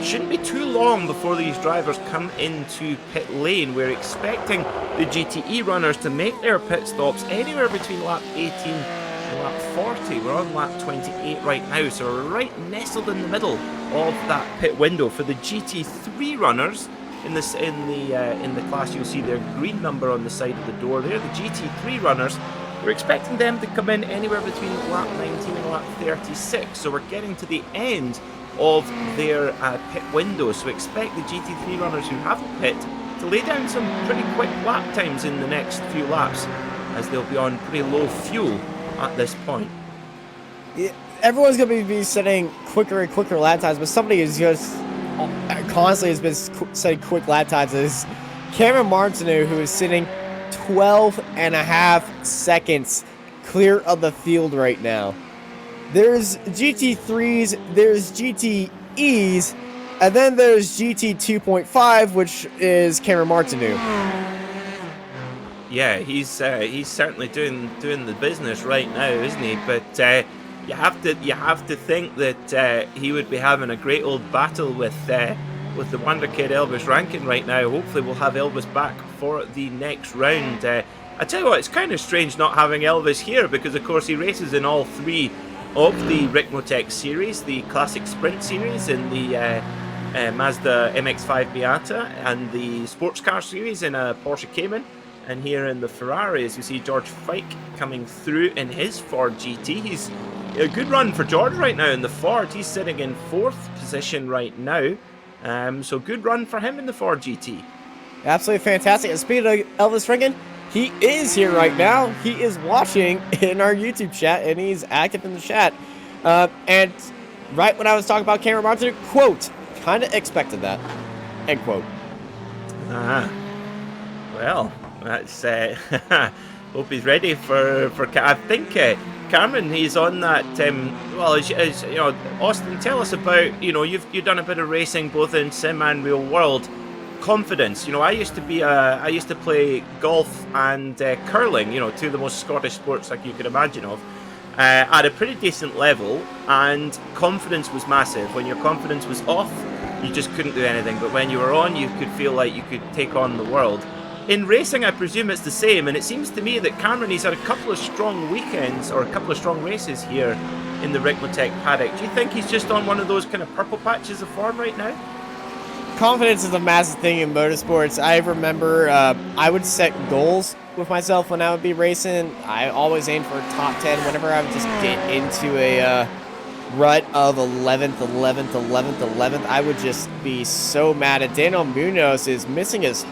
Shouldn't be too long before these drivers come into pit lane. We're expecting the GTE runners to make their pit stops anywhere between lap 18 and lap 40. We're on lap 28 right now, so we're right nestled in the middle of that pit window. For the GT3 runners in the class, you'll see their green number on the side of the door there. The GT3 runners, we're expecting them to come in anywhere between lap 19 and lap 36. So we're getting to the end of their pit window, so expect the GT3 runners who haven't pit to lay down some pretty quick lap times in the next few laps, as they'll be on pretty low fuel at this point. Yeah, everyone's going to be setting quicker and quicker lap times, but somebody is just constantly has been setting quick lap times. Is Cameron Martineau, who is sitting 12.5 seconds clear of the field right now. There's GT3s, there's GTEs, and then there's GT 2.5, which is Cameron Martineau. Yeah, he's certainly doing the business right now, isn't he? But you have to think that he would be having a great old battle with the wonder kid Elvis Rankin right now. Hopefully, we'll have Elvis back for the next round. I tell you what, it's kind of strange not having Elvis here, because of course he races in all three of the Ricmotech series, the Classic Sprint series in the Mazda MX-5 Miata, and the Sports Car series in a Porsche Cayman, and here in the Ferrari, as you see George Fike coming through in his Ford GT. He's a good run for George right now in the Ford. He's sitting in 4th position right now. So good run for him in the Ford GT. Absolutely fantastic. And speaking of Elvis Ringen, he is here right now. He is watching in our YouTube chat, and he's active in the chat. And right when I was talking about Cameron Martin, quote, kind of expected that, end quote. Well, that's hope he's ready for I think Cameron, he's on that. Well, as you know, Austin, tell us about, you know, you've done a bit of racing both in sim and real world. Confidence, you know, I used to play golf and curling, you know, two of the most Scottish sports like you could imagine of, at a pretty decent level, and confidence was massive. When your confidence was off, you just couldn't do anything, but when you were on, you could feel like you could take on the world. In racing, I presume it's the same, and it seems to me that Cameron, he's had a couple of strong weekends, or a couple of strong races here in the Ricmotech paddock. Do you think he's just on one of those kind of purple patches of form right now? Confidence is a massive thing in motorsports. I remember I would set goals with myself when I would be racing. I always aimed for a top 10. Whenever I would just get into a rut of 11th, 11th, 11th, 11th, I would just be so mad at Daniel Munoz is missing his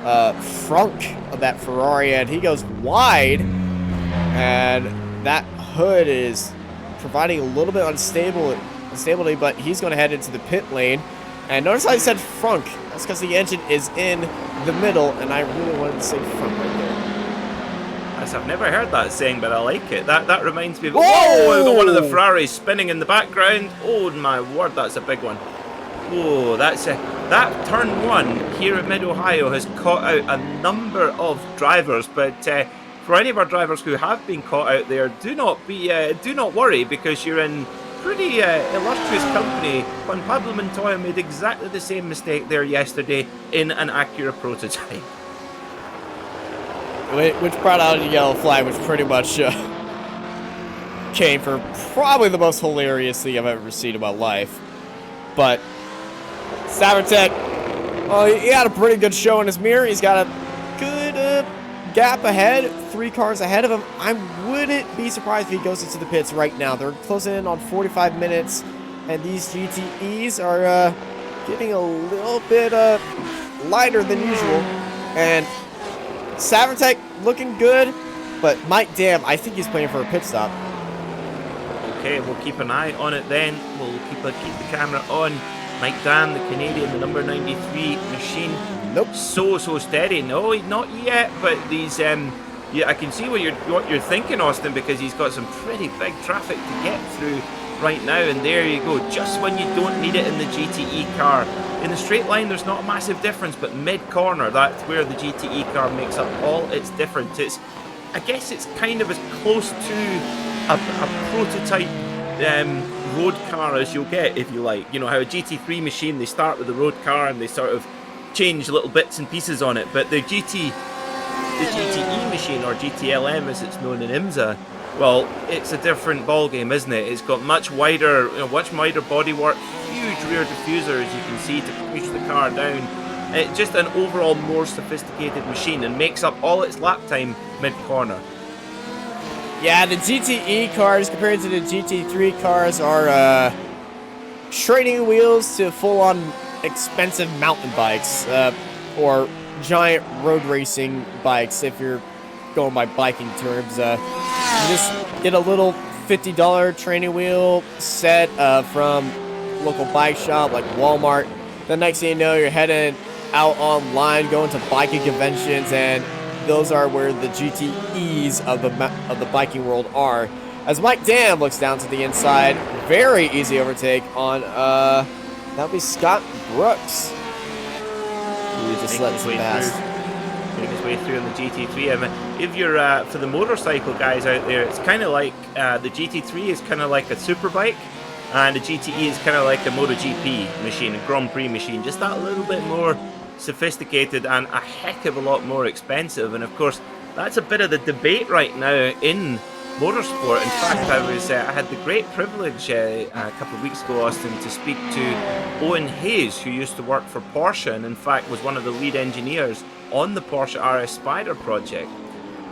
frunk of that Ferrari, and he goes wide, and that hood is providing a little bit instability, but he's going to head into the pit lane. And notice how I said frunk. That's because the engine is in the middle, and I really wanted to say frunk right there. I've never heard that saying, but I like it. That reminds me of... Whoa! We've got one of the Ferraris spinning in the background. Oh my word, that's a big one. Oh, that's that turn one here at Mid-Ohio has caught out a number of drivers, but for any of our drivers who have been caught out there, do not worry, because you're in pretty illustrious company. Juan Pablo Montoya made exactly the same mistake there yesterday in an Acura prototype. Which brought out a yellow flag, which pretty much came for probably the most hilarious thing I've ever seen in my life. But Sabertech, well, he had a pretty good show in his mirror. He's got a good gap ahead, 3 cars ahead of him. I wouldn't be surprised if he goes into the pits right now. They're closing in on 45 minutes, and these GTEs are getting a little bit lighter than usual. And Sabertech looking good, but Mike Dam, I think he's playing for a pit stop. Okay, we'll keep an eye on it then. We'll keep the camera on Mike Dam, the Canadian, the number 93 machine. Nope. So steady. No, not yet. But these, yeah, I can see what you're thinking, Austin, because he's got some pretty big traffic to get through right now. And there you go. Just when you don't need it in the GTE car. In the straight line, there's not a massive difference, but mid-corner, that's where the GTE car makes up all its difference. I guess it's kind of as close to a prototype road car as you'll get, if you like. You know how a GT3 machine, they start with the road car and they sort of change little bits and pieces on it, but the GTE machine, or GTLM as it's known in IMSA, well, it's a different ball game, isn't it? It's got much wider bodywork, huge rear diffuser, as you can see, to push the car down. It's just an overall more sophisticated machine, and makes up all its lap time mid-corner. Yeah, the GTE cars compared to the GT3 cars are training wheels to full-on expensive mountain bikes, or giant road racing bikes if you're going by biking terms. You just get a little $50 training wheel set from local bike shop like Walmart. The next thing you know, you're heading out online, going to biking conventions, and those are where the GTEs of the biking world are. As Mike Dam looks down to the inside, very easy overtake on that'll be Scott Brooks. He just lets him pass. Making his way through on the GT3. I mean, if you're for the motorcycle guys out there, it's kind of like the GT3 is kind of like a superbike, and the GTE is kind of like a MotoGP machine, a Grand Prix machine, just that little bit more sophisticated and a heck of a lot more expensive. And of course, that's a bit of the debate right now in motorsport. In fact, I had the great privilege a couple of weeks ago, Austin, to speak to Owen Hayes, who used to work for Porsche and in fact was one of the lead engineers on the Porsche RS Spider project.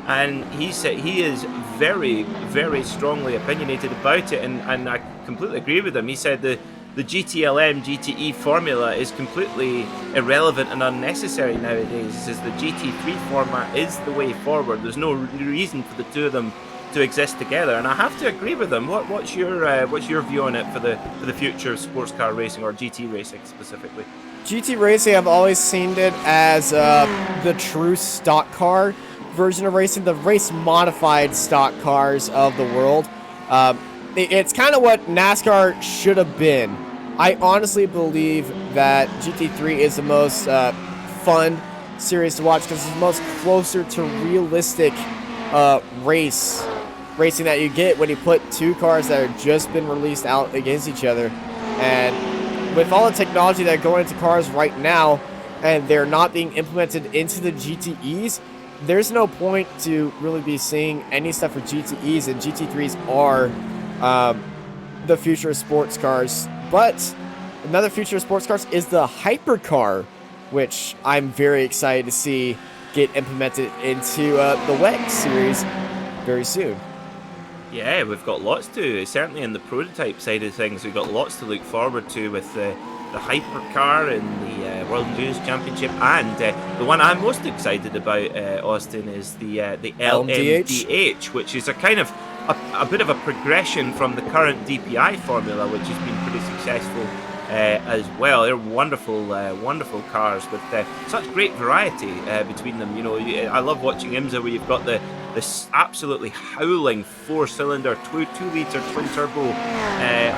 And he said he is very, very strongly opinionated about it, and I completely agree with him. He said the the GTLM, GTE formula is completely irrelevant and unnecessary nowadays. As the GT3 format is the way forward. There's no reason for the two of them to exist together, and I have to agree with them. What's your view on it for the future of sports car racing, or GT racing specifically? GT racing, I've always seen it as the true stock car version of racing, the race modified stock cars of the world. It's kind of what NASCAR should have been. I honestly believe that GT3 is the most fun series to watch because it's the most closer to realistic racing that you get when you put two cars that have just been released out against each other. And with all the technology that go into cars right now, and they're not being implemented into the GTEs, there's no point to really be seeing any stuff for GTEs, and GT3s are the future of sports cars. But another future of sports cars is the hypercar, which I'm very excited to see get implemented into the WEC series very soon. Yeah, we've got lots to, certainly in the prototype side of things, we've got lots to look forward to with the hypercar in the World Endurance Championship, and the one I'm most excited about, Austin, is the LMDH, which is a kind of a bit of a progression from the current DPI formula, which has been pretty successful as well. They're wonderful, wonderful cars with such great variety between them. You know, I love watching IMSA where you've got this absolutely howling 4-cylinder 2-liter twin turbo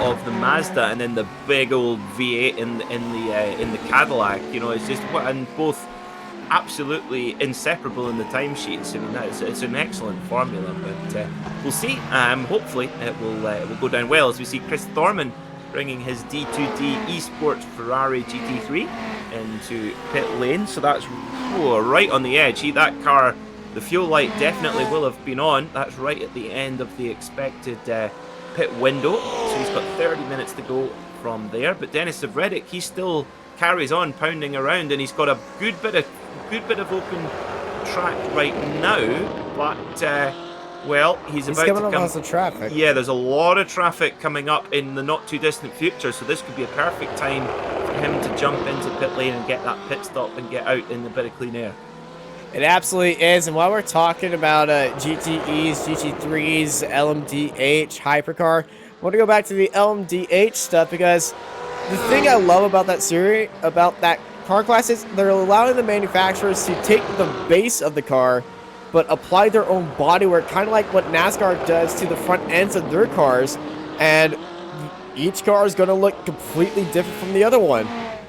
of the Mazda, and then the big old V8 in the Cadillac. You know, it's just, and both absolutely inseparable in the timesheets. I mean, it's an excellent formula, but we'll see. Hopefully it will go down well as we see Chris Thorman bringing his D2D Esports Ferrari GT3 into pit lane. So that's right on the edge. That car, the fuel light definitely will have been on. That's right at the end of the expected pit window. So he's got 30 minutes to go from there. But Dennis Savreddick, he still carries on pounding around, and he's got a good bit of open track right now. But well, he's about coming to up come. lots of traffic. Yeah, there's a lot of traffic coming up in the not too distant future, so this could be a perfect time for him to jump into pit lane and get that pit stop and get out in a bit of clean air. It absolutely is. And while we're talking about GTEs, GT3s, LMDH, hypercar, I want to go back to the LMDH stuff, because the thing I love about that series, about that car class, is they're allowing the manufacturers to take the base of the car but apply their own bodywork, kind of like what NASCAR does to the front ends of their cars, and each car is going to look completely different from the other one,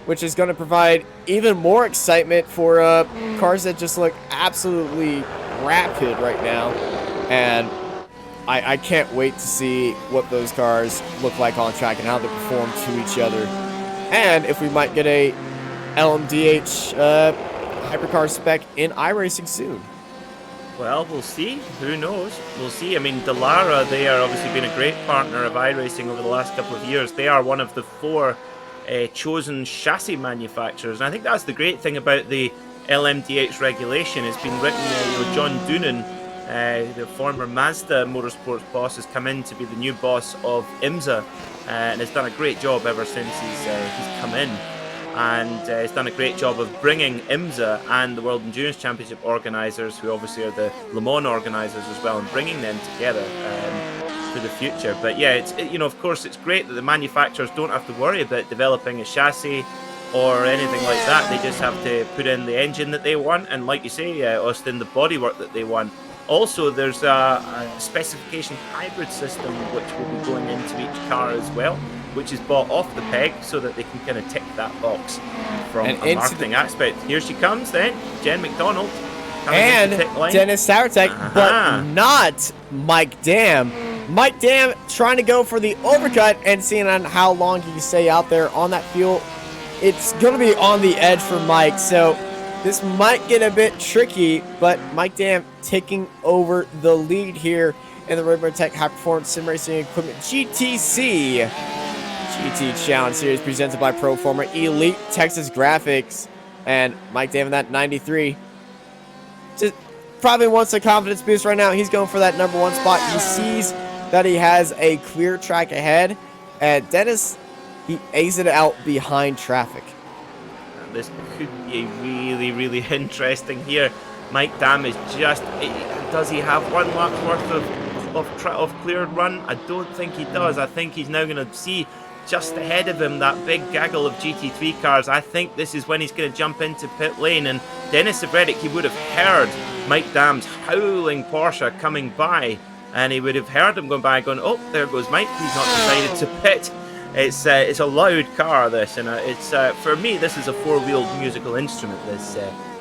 which is going to provide even more excitement for cars that just look absolutely rapid right now. And I can't wait to see what those cars look like on track and how they perform to each other, and if we might get a LMDH hypercar spec in iRacing soon. Well, we'll see. Who knows? We'll see. I mean, Dallara, they are obviously been a great partner of iRacing over the last couple of years. They are one of the 4 chosen chassis manufacturers. And I think that's the great thing about the LMDH regulation. It's been written, John Doonan, the former Mazda Motorsports boss, has come in to be the new boss of IMSA, and has done a great job ever since he's come in. And he's done a great job of bringing IMSA and the World Endurance Championship organisers, who obviously are the Le Mans organisers as well, and bringing them together for the future. But yeah, of course, it's great that the manufacturers don't have to worry about developing a chassis or anything like that. They just have to put in the engine that they want, and like you say, Austin, the bodywork that they want. Also, there's a specification hybrid system which will be going into each car as well, which is bought off the peg so that they can kind of tick that box from a marketing aspect. Here she comes then, Jen McDonald. And Dennis Sauerteich, but not Mike Dam. Mike Dam trying to go for the overcut, and seeing on how long he can stay out there on that fuel. It's going to be on the edge for Mike, so this might get a bit tricky, but Mike Dam taking over the lead here in the Ricmotech High Performance Sim Racing Equipment GTC GT Challenge Series, presented by Proforma Elite Texas Graphics. And Mike Dam in that 93 just probably wants a confidence boost right now. He's going for that number 1 spot. He sees that he has a clear track ahead, and Dennis he exited out behind traffic. This could be really, really interesting here. Mike Dam is just... Does he have 1 lap worth of cleared run? I don't think he does. I think he's now going to see just ahead of him that big gaggle of GT3 cars. I think this is when he's going to jump into pit lane, and Dennis Severedic, he would have heard Mike Dam's howling Porsche coming by, and he would have heard him going by going, oh, there goes Mike, he's not decided to pit. It's a loud car, this, and it's for me, this is a 4-wheeled musical instrument, this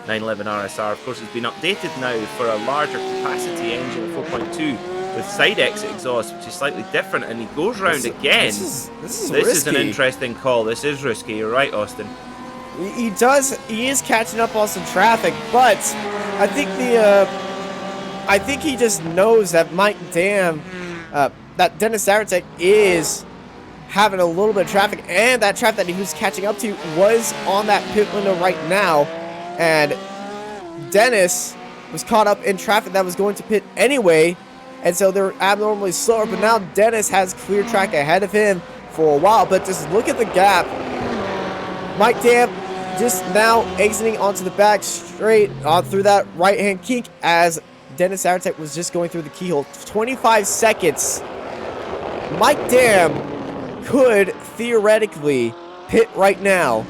911 RSR. Of course, it's been updated now for a larger capacity engine of 4.2 with side exit exhaust, which is slightly different, and he goes round again. This is an interesting call. This is risky. You're right, Austin. He is catching up on some traffic, but I think he just knows that Mike Dam, that Dennis Severedic is having a little bit of traffic, and that traffic that he was catching up to was on that pit window right now, and Dennis was caught up in traffic that was going to pit anyway, and so they're abnormally slower, but now Dennis has clear track ahead of him for a while. But just look at the gap. Mike Dam just now exiting onto the back straight through that right-hand kink as Dennis Severedic was just going through the keyhole. 25 seconds. Mike Dam could theoretically pit right now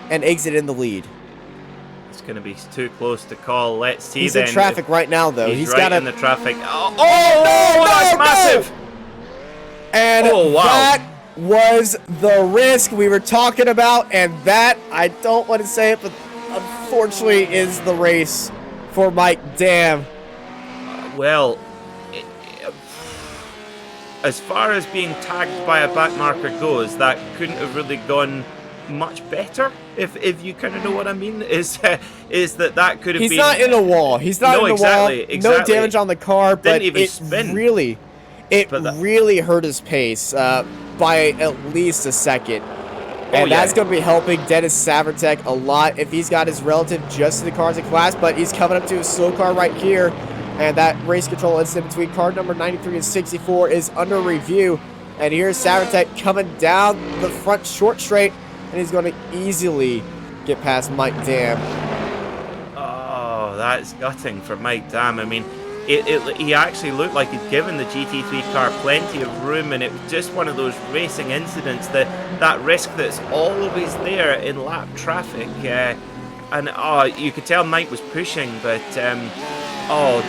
and exit in the lead. Going to be too close to call. Let's see. He's in traffic right now, though. He's right in the traffic. Oh, no, that's massive. And that was the risk we were talking about, and that, I don't want to say it, but unfortunately is the race for Mike Dam. Well, as far as being tagged by a back marker goes, that couldn't have really gone much better, if you kind of know what I mean. Is that could have been... He's not in a wall. He's not in a wall. Exactly. No damage on the car, but Didn't even spin. really hurt his pace by at least a second. And that's going to be helping Dennis Severedic a lot if he's got his relative just to the cars in class, but he's coming up to a slow car right here, and that race control incident between car number 93 and 64 is under review. And here's Severedic coming down the front short straight, and he's going to easily get past Mike Dam. Oh, that's gutting for Mike Dam. I mean, he actually looked like he'd given the GT3 car plenty of room, and it was just one of those racing incidents, that risk that's always there in lap traffic. And you could tell Mike was pushing, but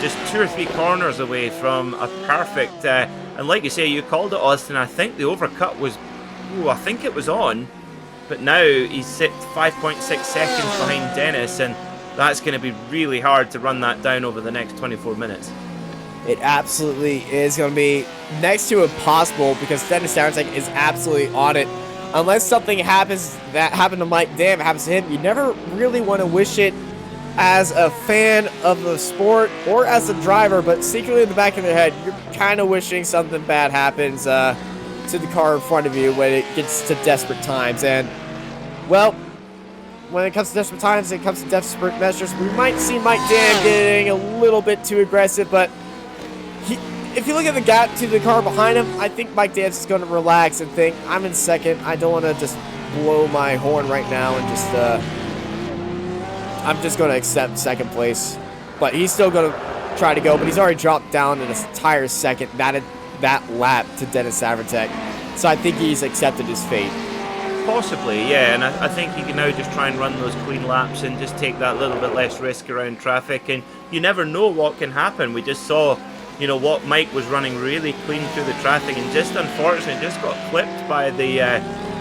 just 2 or 3 corners away from a perfect... and like you say, you called it, Austin. I think the overcut was... I think it was on. But now he's sit 5.6 seconds behind Dennis, and that's going to be really hard to run that down over the next 24 minutes. It absolutely is going to be next to impossible because Dennis Severedic is absolutely on it. Unless something happens that happened to Mike Dam, happens to him, you never really want to wish it as a fan of the sport or as a driver, but secretly in the back of your head, you're kind of wishing something bad happens to the car in front of you when it gets to desperate times. And well, when it comes to desperate times, it comes to desperate measures, we might see Mike Dam getting a little bit too aggressive, but if you look at the gap to the car behind him, I think Mike Dam's just going to relax and think, I'm in second, I don't want to just blow my horn right now and just I'm just going to accept second place. But he's still going to try to go, but he's already dropped down an entire second that lap to Dennis Severedic. So I think he's accepted his fate. Possibly, yeah, and I think he can now just try and run those clean laps and just take that little bit less risk around traffic, and you never know what can happen. We just saw, what Mike was running really clean through the traffic, and just unfortunately just got clipped by the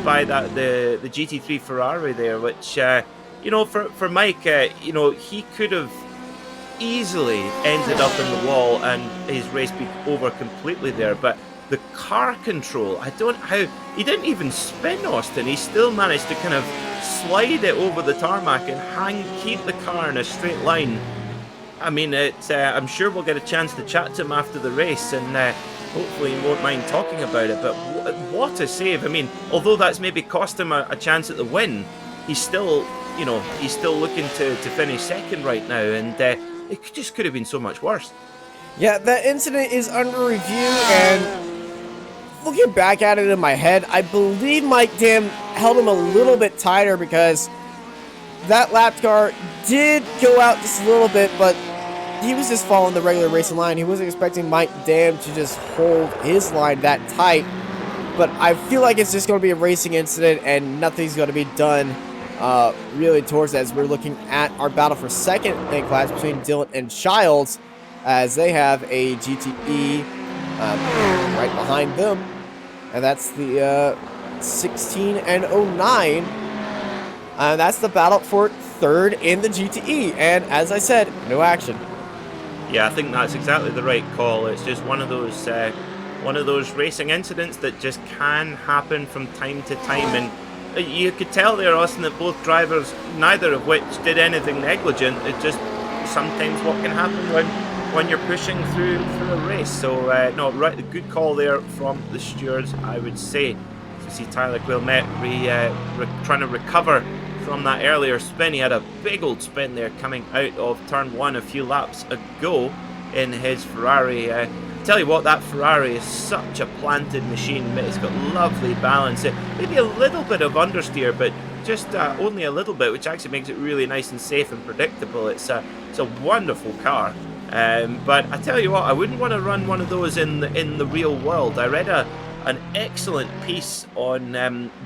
GT3 Ferrari there, which for Mike, he could have easily ended up in the wall and his race be over completely there, but the car control, I don't know how, he didn't even spin, Austin. He still managed to kind of slide it over the tarmac and keep the car in a straight line. I mean, I'm sure we'll get a chance to chat to him after the race, and hopefully he won't mind talking about it, but what a save. I mean, although that's maybe cost him a chance at the win, he's still, he's still looking to finish second right now, and it just could have been so much worse. Yeah, that incident is under review, and looking back at it in my head, I believe Mike Dam held him a little bit tighter because that lap car did go out just a little bit, but he was just following the regular racing line. He wasn't expecting Mike Dam to just hold his line that tight. But I feel like it's just going to be a racing incident and nothing's going to be done really towards that, as we're looking at our battle for second in class between Dylan and Childs, as they have a GTE right behind them. And that's the 16 and 09. And that's the battle for third in the GTE. And as I said, no action. Yeah, I think that's exactly the right call. It's just one of those racing incidents that just can happen from time to time. And you could tell there, Austin, that both drivers, neither of which did anything negligent. It's just sometimes what can happen when you're pushing through a race. So no, right, good call there from the stewards, I would say. You see Tyler Guillemette trying to recover from that earlier spin. He had a big old spin there coming out of turn one a few laps ago in his Ferrari. Tell you what, that Ferrari is such a planted machine. It's got lovely balance. Maybe a little bit of understeer, but just only a little bit, which actually makes it really nice and safe and predictable. It's a wonderful car. But I tell you what, I wouldn't want to run one of those in the real world. I read an excellent piece on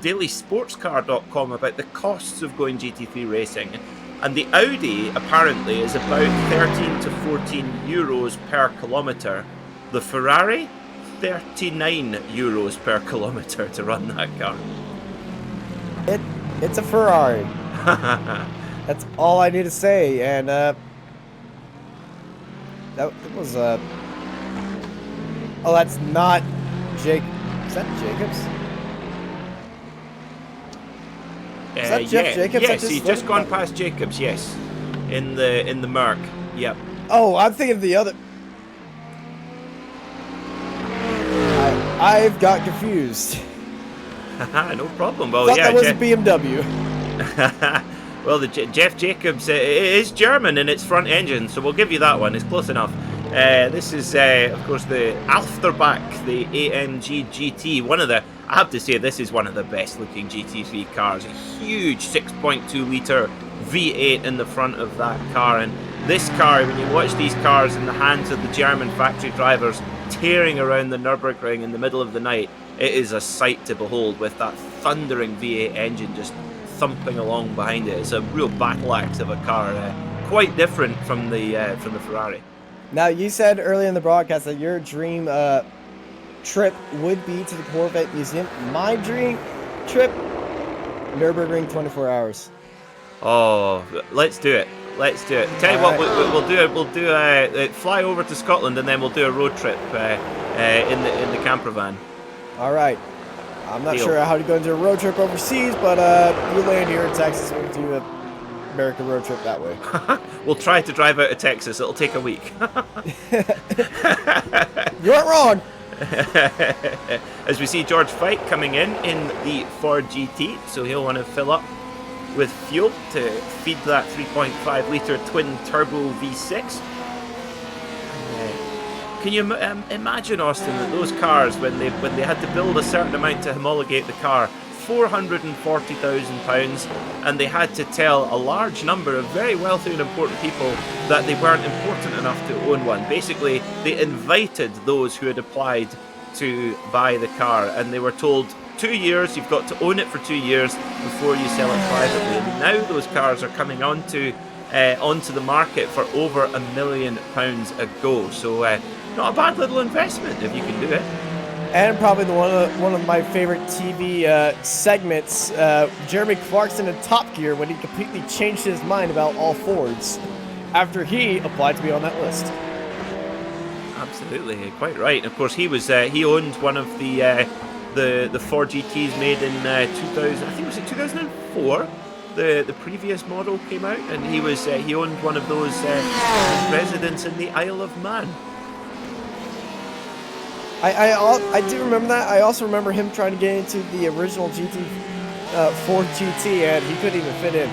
dailysportscar.com about the costs of going GT3 racing. And the Audi apparently is about 13 to 14 euros per kilometre. The Ferrari, 39 euros per kilometre to run that car. It's a Ferrari. That's all I need to say. And that was oh, that's not Jake. Is that Jacobs? Is that Jeff Jacobs? Yes, he's just gone past Jacobs. Yes, in the Merc. Yep. Oh, I'm thinking of the other. I've got confused. No problem. Well, thought yeah, that was a BMW. Well, the Jeff Jacobs is German in its front engine, so we'll give you that one. It's close enough. This is, of course, the Alfterbach, the AMG GT. I have to say, this is one of the best looking GT3 cars. A huge 6.2 litre V8 in the front of that car. And this car, when you watch these cars in the hands of the German factory drivers tearing around the Nürburgring in the middle of the night, it is a sight to behold, with that thundering V8 engine just thumping along behind it. It's a real battle axe of a car, quite different from the Ferrari. Now, you said earlier in the broadcast that your dream trip would be to the Corvette Museum. My dream trip, Nürburgring 24 hours. Oh, let's do it. Let's do it. Tell you what, we'll do a fly over to Scotland, and then we'll do a road trip in the camper van. All right. I'm not sure how to go into a road trip overseas, but you land here in Texas, we'll do a American road trip that way. We'll try to drive out of Texas. It'll take a week. You aren't wrong. As we see George Feight coming in the Ford GT, so he'll want to fill up with fuel to feed that 3.5 litre twin turbo V6. Can you imagine, Austin, that those cars, when they had to build a certain amount to homologate the car, £440,000, and they had to tell a large number of very wealthy and important people that they weren't important enough to own one. Basically, they invited those who had applied to buy the car, and they were told, 2 years, you've got to own it for 2 years before you sell it privately. And now those cars are coming onto the market for over £1 million a go. So not a bad little investment if you can do it. And probably one of my favorite TV segments, Jeremy Clarkson in Top Gear, when he completely changed his mind about all Fords after he applied to be on that list. Absolutely, quite right. Of course, he owned one of the Ford GTs made in 2000. I think it was in 2004. The previous model came out, and he owned one of those residents in the Isle of Man. I do remember that. I also remember him trying to get into the original Ford GT, and he couldn't even fit in.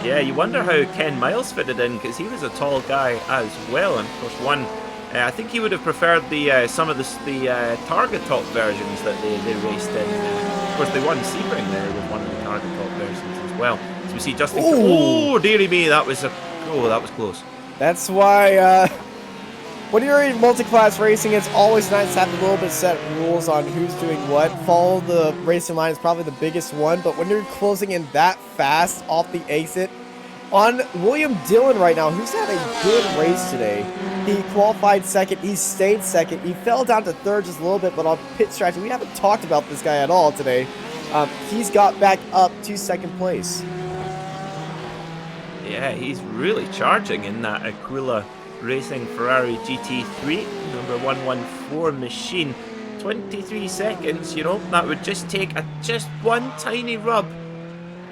Yeah, you wonder how Ken Miles fitted in, because he was a tall guy as well, and of course won I think he would have preferred the some of the Targa Top versions that they raced in. Of course, they won Sebring there with one of the Targa Top versions as well. So we see Justin. Oh, dearie me, that was close. That's why when you're in multi-class racing, it's always nice to have a little bit set rules on who's doing what. Follow the racing line is probably the biggest one, but when you're closing in that fast off the exit, on William Dillon right now, who's had a good race today. He qualified second, he stayed second, he fell down to third just a little bit, but on pit strategy, we haven't talked about this guy at all today. He's got back up to second place. Yeah, he's really charging in that Aquila Racing Ferrari GT3, number 114 machine. 23 seconds, you know, that would just take just one tiny rub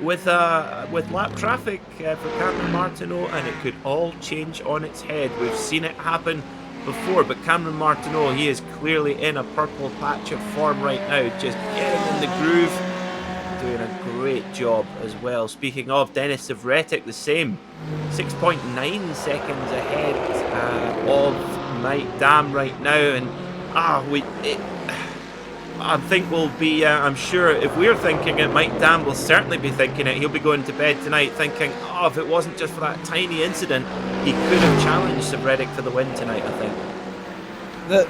with lap traffic for Cameron Martineau, and it could all change on its head. We've seen it happen before, but Cameron Martineau, he is clearly in a purple patch of form right now, just getting in the groove, doing a great job as well. Speaking of, Dennis Savretic, the same, 6.9 seconds ahead of Mike Dam right now, and I think we'll be, I'm sure if we're thinking it, Mike Dam will certainly be thinking it. He'll be going to bed tonight thinking, oh, if it wasn't just for that tiny incident, he could have challenged Savretic for the win tonight, I think.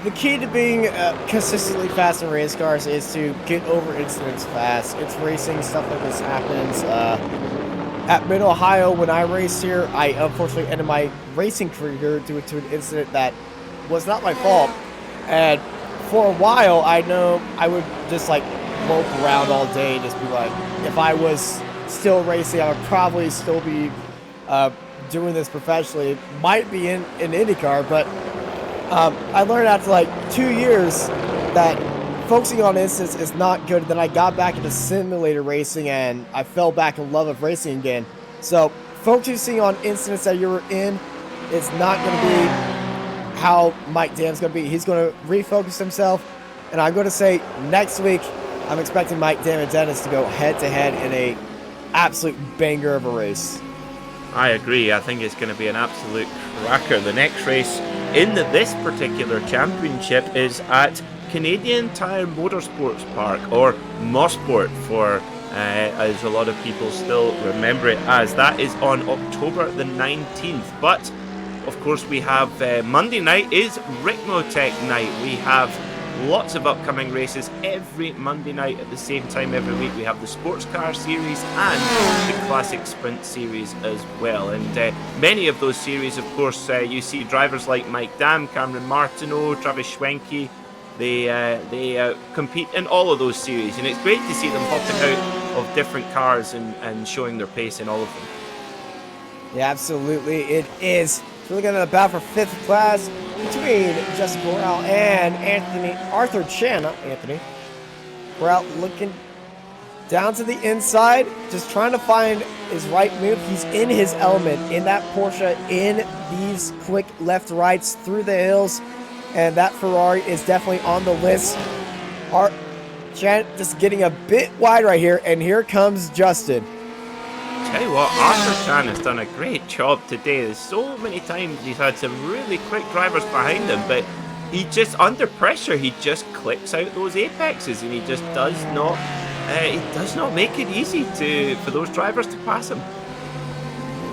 The key to being consistently fast in race cars is to get over incidents fast. It's racing, stuff like this happens. At Mid-Ohio, when I raced here, I unfortunately ended my racing career due to an incident that was not my fault. And for a while, I know I would just like mope around all day and just be like, if I was still racing, I would probably still be doing this professionally. Might be in IndyCar, but I learned after like 2 years that focusing on incidents is not good. Then I got back into simulator racing and I fell back in love of racing again. So focusing on incidents that you were in is not going to be how Mike Dam's going to be. He's going to refocus himself, and I'm going to say next week I'm expecting Mike Dam and Dennis to go head-to-head in a absolute banger of a race. I agree. I think it's going to be an absolute cracker. The next race in this particular championship is at Canadian Tire Motorsports Park, or Mosport for as a lot of people still remember it as. That is on October the 19th, but of course, we have Monday night is Ricmotech night. We have lots of upcoming races every Monday night at the same time every week. We have the Sports Car Series and the Classic Sprint Series as well. And many of those series, of course, you see drivers like Mike Dam, Cameron Martineau, Travis Schwenke. They compete in all of those series. And it's great to see them hopping out of different cars and showing their pace in all of them. Yeah, absolutely. It is. So we're looking at a battle for 5th class between Justin Corral and Arthur Chan. Not Anthony. Corral looking down to the inside, just trying to find his right move. He's in his element in that Porsche, in these quick left rights through the hills, and that Ferrari is definitely on the list. Chan just getting a bit wide right here, and here comes Justin. Tell you what, Arthur Chan has done a great job today. There's so many times he's had some really quick drivers behind him, but he just, under pressure, he just clicks out those apexes, and he just does not make it easy for those drivers to pass him.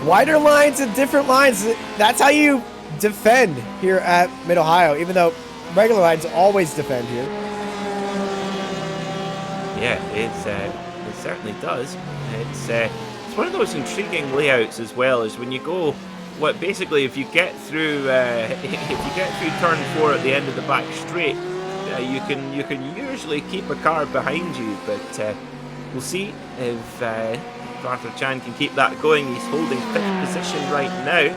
Wider lines and different lines, that's how you defend here at Mid-Ohio, even though regular lines always defend here. Yeah, it certainly does. It's one of those intriguing layouts as well, is when you go, basically if you get through turn 4 at the end of the back straight, you can usually keep a car behind you, but we'll see if Arthur Chan can keep that going. He's holding 5th position right now.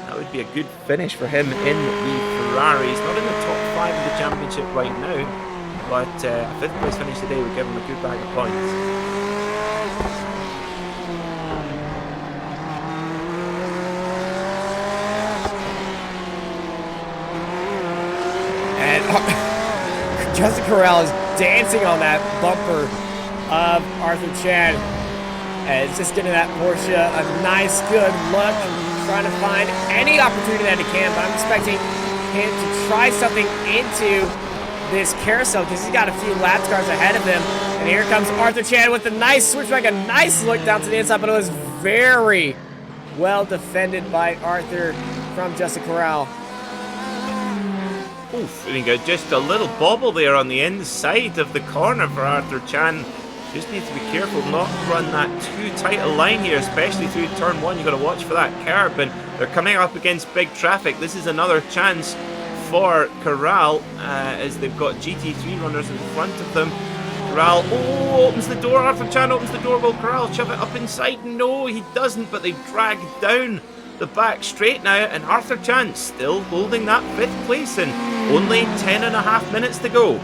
That would be a good finish for him in the Ferrari. He's not in the top 5 of the championship right now, but a 5th place finish today would give him a good bag of points. Justin Corral is dancing on that bumper of Arthur Chan. And it's just getting that Porsche a nice, good look. Trying to find any opportunity that he can, but I'm expecting him to try something into this carousel because he's got a few lap cars ahead of him. And here comes Arthur Chan with a nice switchback, a nice look down to the inside, but it was very well defended by Arthur from Justin Corral. Oof, and you got just a little bobble there on the inside of the corner for Arthur Chan. Just need to be careful not to run that too tight a line here, especially through turn 1. You've got to watch for that curb, and they're coming up against big traffic. This is another chance for Corral as they've got GT3 runners in front of them. Corral, opens the door. Arthur Chan opens the door. Will Corral shove it up inside? No, he doesn't, but they've dragged down the back straight now, and Arthur Chan still holding that 5th place and only 10.5 minutes to go.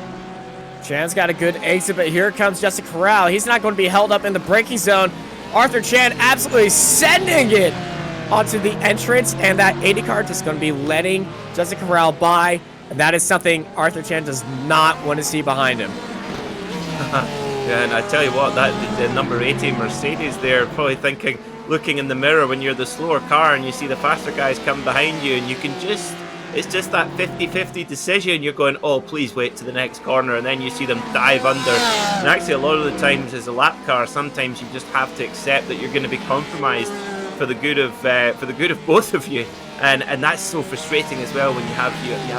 Chan's got a good exit, but here comes Justin Corral. He's not going to be held up in the braking zone. Arthur Chan absolutely sending it onto the entrance, and that 80 car just going to be letting Justin Corral by, and that is something Arthur Chan does not want to see behind him. Yeah, and I tell you what, that the number 80 Mercedes there, probably thinking, looking in the mirror when you're the slower car and you see the faster guys come behind you, and you can just, it's just that 50-50 decision. You're going, oh, please wait to the next corner, and then you see them dive under. And actually, a lot of the times as a lap car, sometimes you just have to accept that you're going to be compromised for the good of both of you, and that's so frustrating as well when you have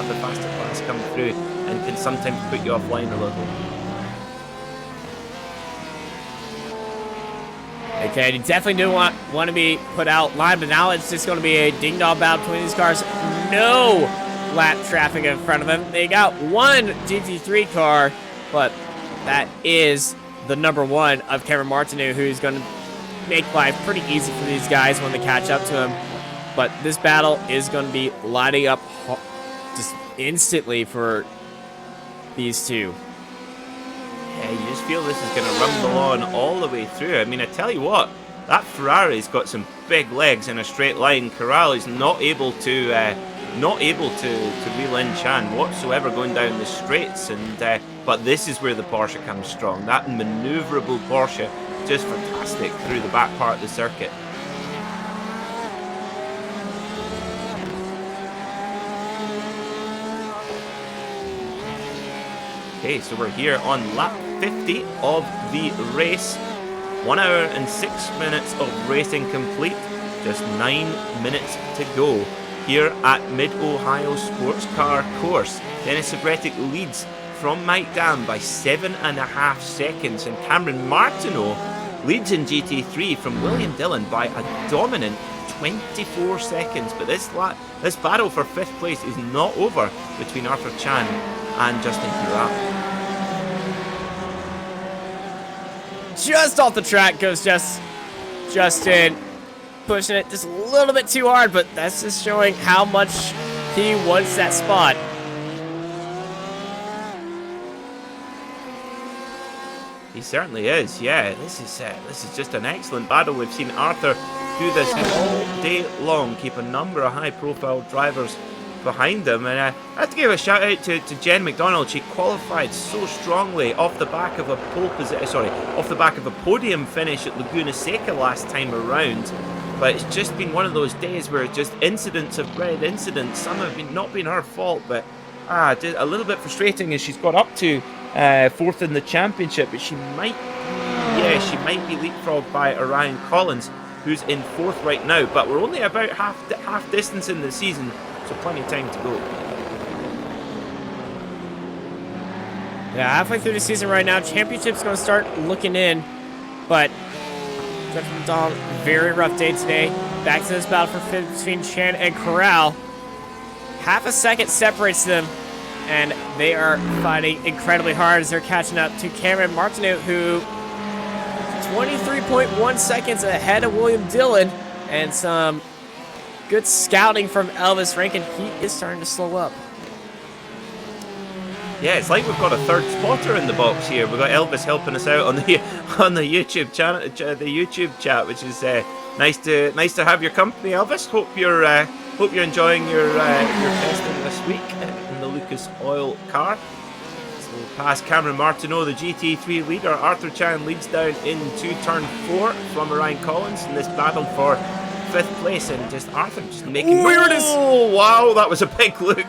the faster class come through and can sometimes put you offline a little. Okay, you definitely do want to be put out line, but now it's just going to be a ding-dong battle between these cars. No lap traffic in front of them. They got one GT3 car, but that is the number 1 of Cameron Martineau, who's going to make life pretty easy for these guys when they catch up to him. But this battle is going to be lighting up just instantly for these two. Yeah, you just feel this is going to rumble on all the way through. I mean, I tell you what, that Ferrari's got some big legs in a straight line. Corral is not able to reel in Chan whatsoever going down the straights. And but this is where the Porsche comes strong. That manoeuvrable Porsche, just fantastic through the back part of the circuit. Okay, so we're here on lap 50 of the race. 1 hour and 6 minutes of racing complete. Just 9 minutes to go here at Mid-Ohio Sports Car Course. Dennis Sabretic leads from Mike Dam by 7.5 seconds, and Cameron Martineau leads in GT3 from William Dillon by a dominant 24 seconds. But this battle for 5th place is not over between Arthur Chan and Justin Corral. Just off the track goes Justin, pushing it just a little bit too hard, but that's just showing how much he wants that spot. He certainly is. Yeah, this is just an excellent battle. We've seen Arthur do this all day long, keep a number of high-profile drivers behind them, and I have to give a shout out to Jen Mcdonald. She qualified so strongly off the back of a podium finish at Laguna Seca last time around. But it's just been one of those days where just incidents have bred incidents. Some have not been her fault, but a little bit frustrating as she's got up to 4th in the championship, but she might be leapfrogged by Orion Collins, who's in 4th right now. But we're only about half distance in the season, so plenty of time to go. Yeah, halfway through the season right now. Championship's going to start looking in, but Mcdonald, very rough day today. Back to this battle for 5th between Chan and Corral. Half a second separates them, and they are fighting incredibly hard as they're catching up to Cameron Martineau, who 23.1 seconds ahead of William Dillon, and some good scouting from Elvis Rankin. He is starting to slow up. Yeah, it's like we've got a third spotter in the box here. We've got Elvis helping us out on the YouTube channel, the YouTube chat, which is nice to have your company, Elvis. Hope you're enjoying your testing this week in the Lucas Oil car. So we'll pass Cameron Martineau, the GT3 leader. Arthur Chan leads down into turn 4 from Orion Collins in this battle for 5th place, and just Arthur just making. Here it is. Oh wow, that was a big look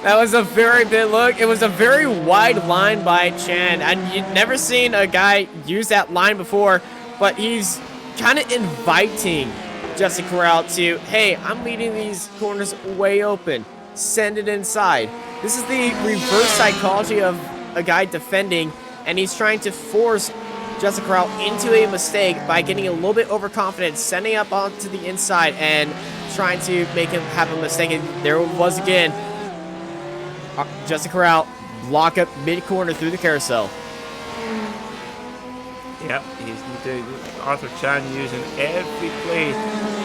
That was a very big look. It was a very wide line by Chan, and you've never seen a guy use that line before, but he's kind of inviting Justin Corral to, hey, I'm leaving these corners way open. Send it inside. This is the reverse psychology of a guy defending, and he's trying to force Justin Corral into a mistake by getting a little bit overconfident, sending up onto the inside, and trying to make him have a mistake. And there it was again. Justin Corral block up mid-corner through the carousel. Yep, he's doing Arthur Chan using every play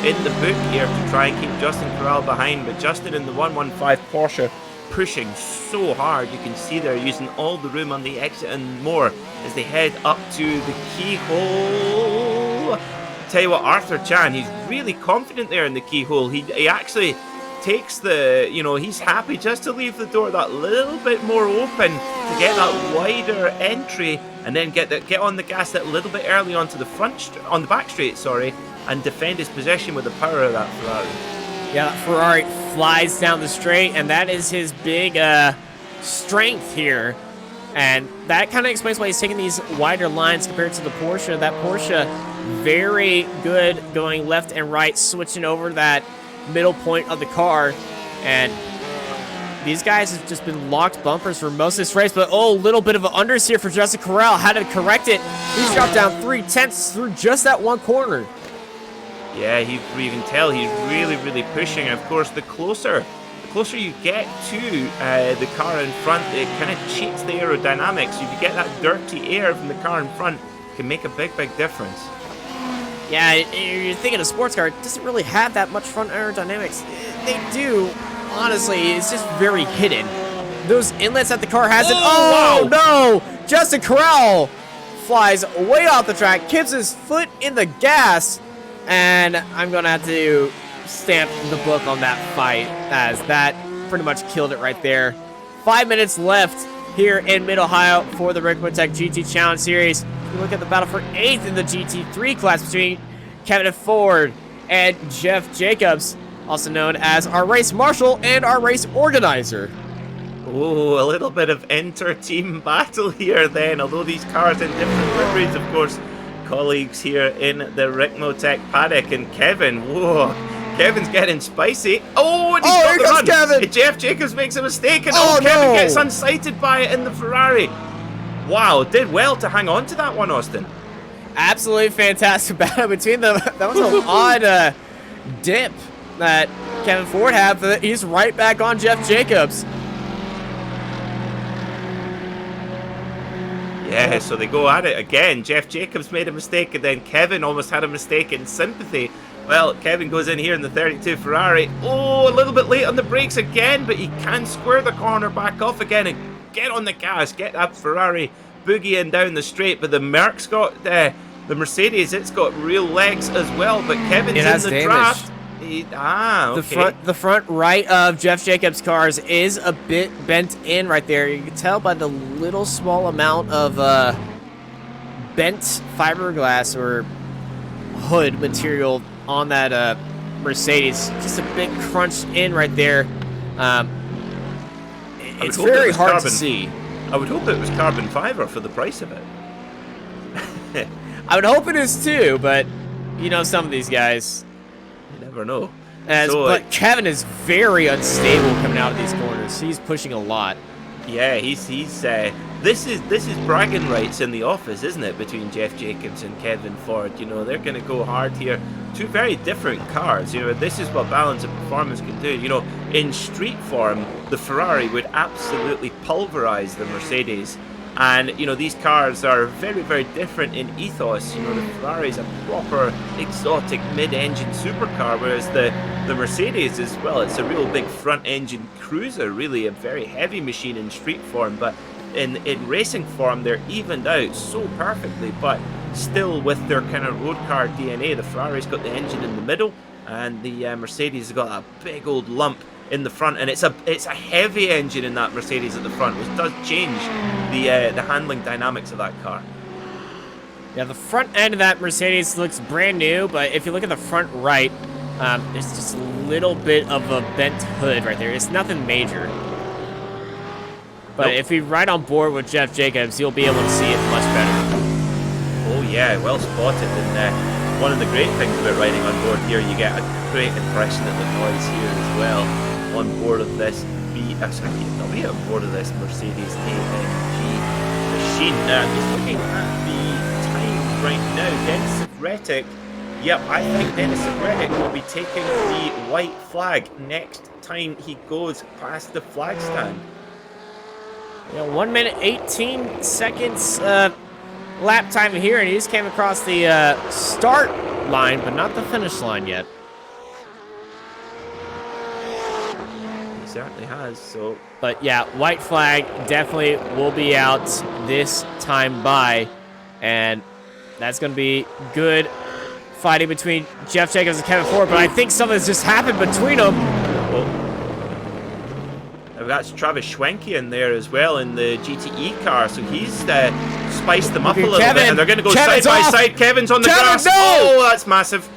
in the book here to try and keep Justin Corral behind, but Justin in the 115 Porsche pushing so hard. You can see they're using all the room on the exit and more as they head up to the keyhole. Tell you what, Arthur Chan, he's really confident there in the keyhole. He actually takes the, he's happy just to leave the door that little bit more open to get that wider entry, and then get on the gas that little bit early onto the back straight, and defend his position with the power of that Ferrari. Yeah, that Ferrari flies down the straight, and that is his big strength here. And that kind of explains why he's taking these wider lines compared to the Porsche. That Porsche, very good going left and right, switching over that middle point of the car. And these guys have just been locked bumpers for most of this race. But, oh, little bit of an unders here for Justin Corral. Had to correct it. He's dropped down 3/10 through just that one corner. Yeah, you can tell he's really, really pushing. Of course, the closer you get to the car in front, it kind of cheats the aerodynamics. If you get that dirty air from the car in front, it can make a big, big difference. Yeah, you're thinking a sports car, it doesn't really have that much front aerodynamics. They do, honestly, it's just very hidden. Those inlets that the car has, wow. No! Justin Corral flies way off the track, keeps his foot in the gas, and I'm going to have to stamp the book on that fight, as that pretty much killed it right there. 5 minutes left here in Mid-Ohio for the Ricmotech GT Challenge Series. We look at the battle for 8th in the GT3 class between Kevin Ford and Jeff Jacobs, also known as our race marshal and our race organizer. Oh, a little bit of inter-team battle here then, although these cars in different liveries, of course, colleagues here in the Ricmotech paddock. And Kevin, whoa, Kevin's getting spicy. Oh, and he's got the run. Kevin. Jeff Jacobs makes a mistake, and Kevin gets unsighted by it in the Ferrari. Wow, did well to hang on to that one, Austin. Absolutely fantastic battle between them. That was an odd dip that Kevin Ford had, but he's right back on Jeff Jacobs. Yeah, so they go at it again. Jeff Jacobs made a mistake, and then Kevin almost had a mistake in sympathy. Well, Kevin goes in here in the 32 Ferrari. Oh, a little bit late on the brakes again, but he can square the corner back off again and get on the gas, get that Ferrari boogieing down the straight. But the Merc's got, the Mercedes, it's got real legs as well, but Kevin's in the draft. Okay. The front right of Jeff Jacobs' cars is a bit bent in right there. You can tell by the little small amount of bent fiberglass or hood material on that Mercedes. Just a bit crunched in right there. It's very hard to see. I would hope it was carbon fiber for the price of it. I would hope it is too, but you know, some of these guys, you never know. But Kevin is very unstable coming out of these corners. He's pushing a lot. Yeah, he's this is bragging rights in the office, isn't it, between Jeff Jacobs and Kevin Ford? You know, they're going to go hard here. Two very different cars. You know, this is what balance of performance can do. You know, in street form, the Ferrari would absolutely pulverize the Mercedes. And, you know, these cars are very, very different in ethos. You know, the Ferrari is a proper exotic mid-engine supercar, whereas the Mercedes is, well, it's a real big front-engine cruiser, really, a very heavy machine in street form. But in racing form, they're evened out so perfectly, but still with their kind of road car DNA. The Ferrari's got the engine in the middle, and the Mercedes has got a big old lump in the front, and it's a heavy engine in that Mercedes at the front, which does change the handling dynamics of that car. Yeah, the front end of that Mercedes looks brand new, but if you look at the front right, there's just a little bit of a bent hood right there. It's nothing major. But if he's right on board with Jeff Jacobs, you'll be able to see it much better. Oh yeah, well spotted. And one of the great things about riding on board here, you get a great impression of the noise here as well. On board of this BMW, on board of this Mercedes-AMG machine. Just looking at the time right now, Dennis Reddick. Yep, I think Dennis Reddick will be taking the white flag next time he goes past the flag stand. You know, 1 minute 18 seconds lap time here, and he just came across the start line, but not the finish line yet. He certainly has, so... But yeah, white flag definitely will be out this time by, and that's going to be good fighting between Jeff Jacobs and Kevin Ford, but I think something's just happened between them. That's Travis Schwenke in there as well in the GTE car, so he's spiced them up a little bit, and they're going to go side by side. Kevin's on the grass. No! Oh, that's massive.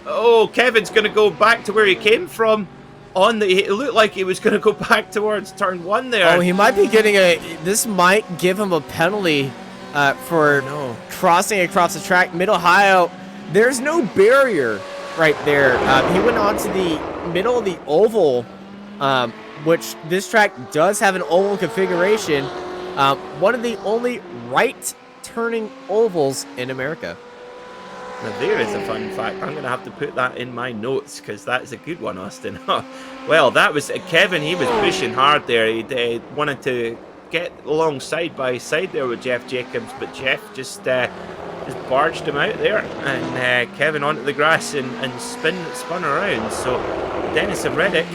Oh, Kevin's going to go back to where he came from. It looked like he was going to go back towards turn 1 there. Oh, he might be getting this might give him a penalty for crossing across the track. Mid-Ohio, there's no barrier right there. He went on to the middle of the oval, which this track does have an oval configuration. One of the only right-turning ovals in America. Now there is a fun fact. I'm going to have to put that in my notes because that is a good one, Austin. Well, that was Kevin. He was pushing hard there. He wanted to get along side by side there with Jeff Jacobs, but Jeff just barged him out there, and Kevin onto the grass and spun around. So Dennis Reddick,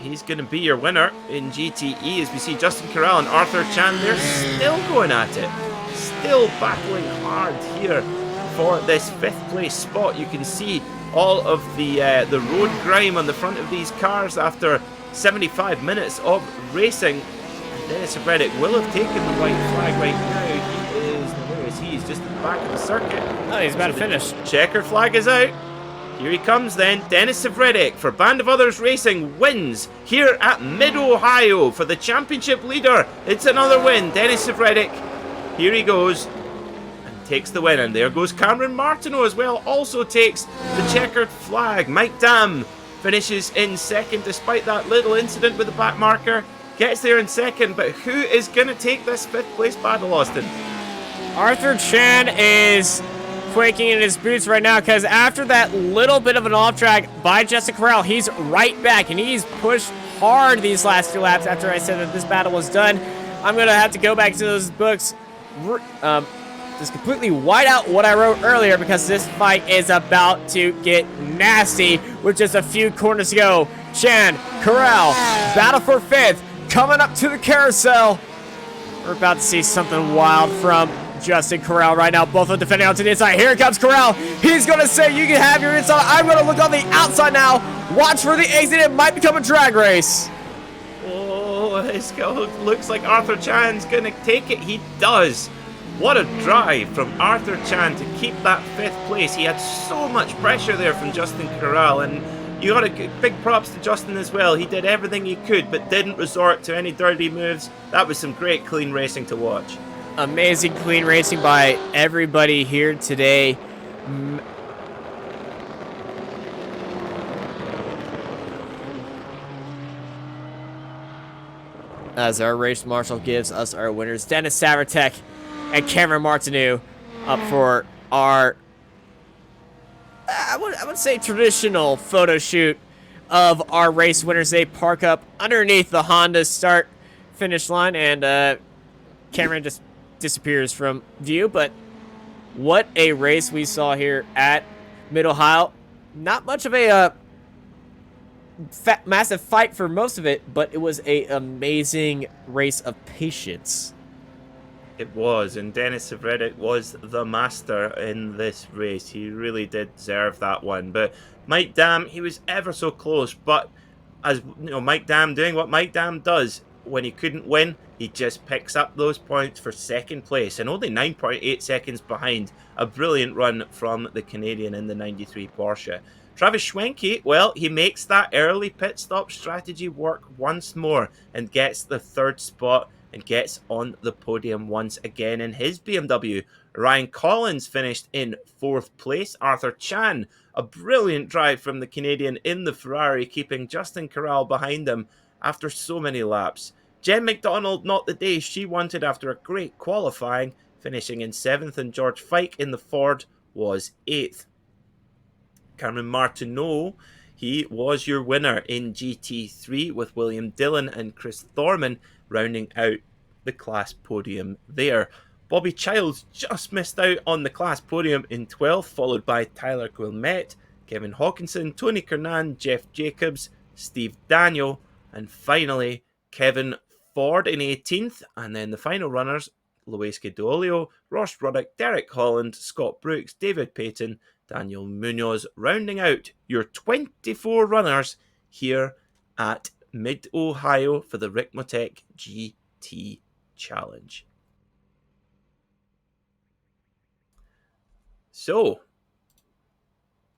he's going to be your winner in GTE, as we see Justin Corral and Arthur Chan. They're still going at it, still battling hard here for this 5th place spot. You can see all of the road grime on the front of these cars after 75 minutes of racing. And Dennis Reddick will have taken the white flag right now. Where is he? He's just at the back of the circuit. Oh, he's about to finish. Checkered flag is out. Here he comes then. Dennis Reddick for Band of Others Racing wins here at Mid-Ohio for the championship leader. It's another win. Dennis Reddick, here he goes, and takes the win. And there goes Cameron Martineau as well, also takes the checkered flag. Mike Dam finishes in 2nd despite that little incident with the back marker. Gets there in 2nd, but who is going to take this 5th place battle, Austin? Arthur Chan is quaking in his boots right now because after that little bit of an off track by Justin Corral, he's right back, and he's pushed hard these last 2 laps after I said that this battle was done. I'm going to have to go back to those books, just completely white out what I wrote earlier because this fight is about to get nasty with just a few corners to go. Chan, Corral, battle for 5th, coming up to the carousel. We're about to see something wild from Justin Corral right now. Both are defending onto the inside. Here comes Corral. He's going to say, you can have your inside. I'm going to look on the outside now. Watch for the exit. It might become a drag race. Oh, it looks like Arthur Chan's going to take it. He does. What a drive from Arthur Chan to keep that 5th place. He had so much pressure there from Justin Corral, and you got to give big props to Justin as well. He did everything he could, but didn't resort to any dirty moves. That was some great clean racing to watch. Amazing clean racing by everybody here today. As our race marshal gives us our winners, Dennis Savertech and Cameron Martineau, up for our, I would say, traditional photo shoot of our race winners. They park up underneath the Honda start-finish line, and Cameron just disappears from view. But what a race we saw here at Mid-Ohio. Not much of a massive fight for most of it, but it was an amazing race of patience. It was, and Dennis Reddick was the master in this race. He really did deserve that one. But Mike Dam, he was ever so close. But as you know, Mike Dam doing what Mike Dam does, when he couldn't win, he just picks up those points for 2nd place and only 9.8 seconds behind. A brilliant run from the Canadian in the 93 Porsche. Travis Schwenke, well, he makes that early pit stop strategy work once more and gets the 3rd spot and gets on the podium once again in his BMW. Ryan Collins finished in 4th place. Arthur Chan, a brilliant drive from the Canadian in the Ferrari, keeping Justin Corral behind him after so many laps. Jen McDonald, not the day she wanted after a great qualifying, finishing in 7th, and George Fike in the Ford was 8th. Cameron Martineau, he was your winner in GT3 with William Dillon and Chris Thorman rounding out the class podium there. Bobby Childs just missed out on the class podium in 12th, followed by Tyler Guillemette, Kevin Hawkinson, Tony Kernan, Jeff Jacobs, Steve Daniel, and finally Kevin Ford in 18th. And then the final runners, Luis Guidolio, Ross Ruddock, Derek Holland, Scott Brooks, David Payton, Daniel Munoz, rounding out your 24 runners here at Mid-Ohio for the Ricmotech GT Challenge. So,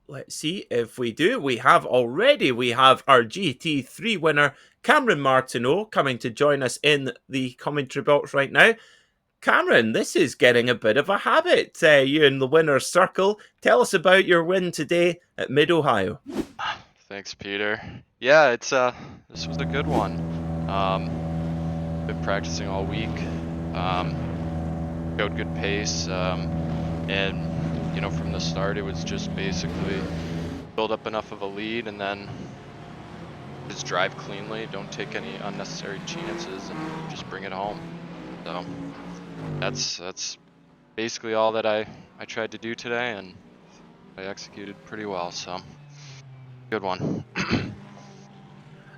let's see if we do. We have our GT3 winner, Cameron Martineau, coming to join us in the commentary box right now. Cameron, this is getting a bit of a habit. You in the winner's circle. Tell us about your win today at Mid-Ohio. Thanks, Peter. Yeah, it's this was a good one. Been practicing all week. Showed good pace, and you know, from the start, it was just basically build up enough of a lead and then just drive cleanly. Don't take any unnecessary chances and just bring it home. So that's basically all that I tried to do today, and I executed pretty well. So good one.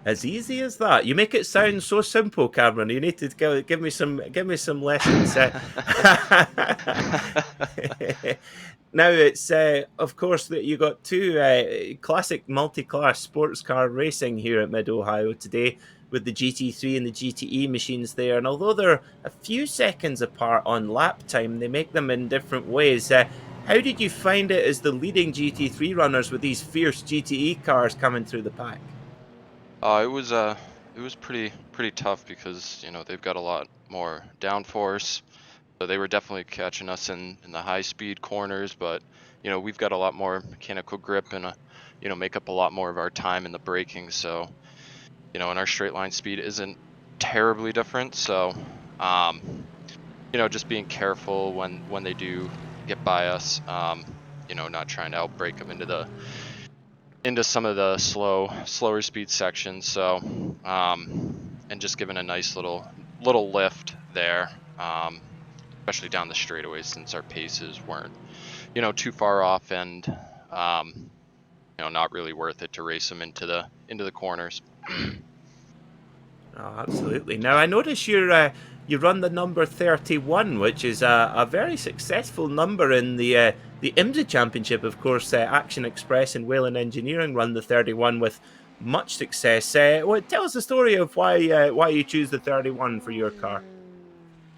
As easy as that. You make it sound so simple, Cameron. You need to give me some lessons. Now it's of course that you got two classic multi-class sports car racing here at Mid-Ohio today, with the GT3 and the GTE machines there. And although they're a few seconds apart on lap time, they make them in different ways. How did you find it as the leading GT3 runners with these fierce GTE cars coming through the pack? It was pretty tough because, you know, they've got a lot more downforce. So they were definitely catching us in the high speed corners, but you know, we've got a lot more mechanical grip and you know, make up a lot more of our time in the braking. So, you know, and our straight line speed isn't terribly different. So, you know, just being careful when they do get by us. You know, not trying to outbrake them into some of the slower speed sections. So, and just giving a nice little lift there. Especially down the straightaways, since our paces weren't, you know, too far off, and you know, not really worth it to race them into the corners. Oh, absolutely. Now I notice you run the number 31, which is a very successful number in the IMSA Championship. Of course, Action Express and Whalen Engineering run the 31 with much success. Well, tell us the story of why you choose the 31 for your car.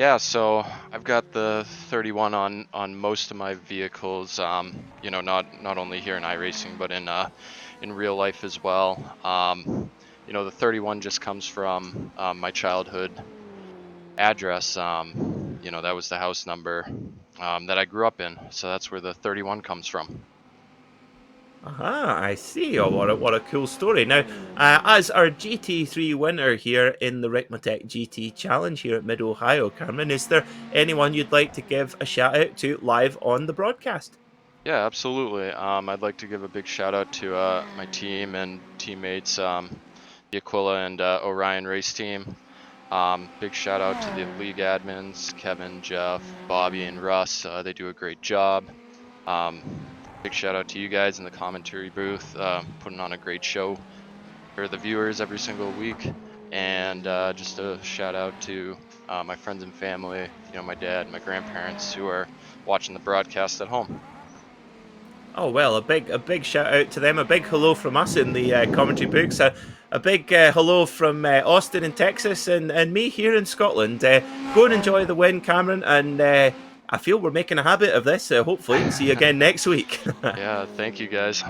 Yeah, so I've got the 31 on most of my vehicles. You know, not only here in iRacing, but in real life as well. You know, the 31 just comes from my childhood address. You know, that was the house number that I grew up in, so that's where the 31 comes from. Aha, I see. Oh, what a cool story. Now, as our GT3 winner here in the Ricmotech GT Challenge here at Mid-Ohio, Cameron, is there anyone you'd like to give a shout out to live on the broadcast? Yeah, absolutely. I'd like to give a big shout out to my team and teammates, the Aquila and Orion race team. Big shout out to the league admins, Kevin, Jeff, Bobby, and Russ. They do a great job. Big shout out to you guys in the commentary booth, putting on a great show for the viewers every single week. And just a shout out to my friends and family, you know, my dad, my grandparents who are watching the broadcast at home. Oh, well, a big shout out to them. A big hello from us in the commentary books. A big hello from Austin in Texas and me here in Scotland. Go and enjoy the win, Cameron, and I feel we're making a habit of this. Hopefully, see you again next week. Yeah, thank you guys.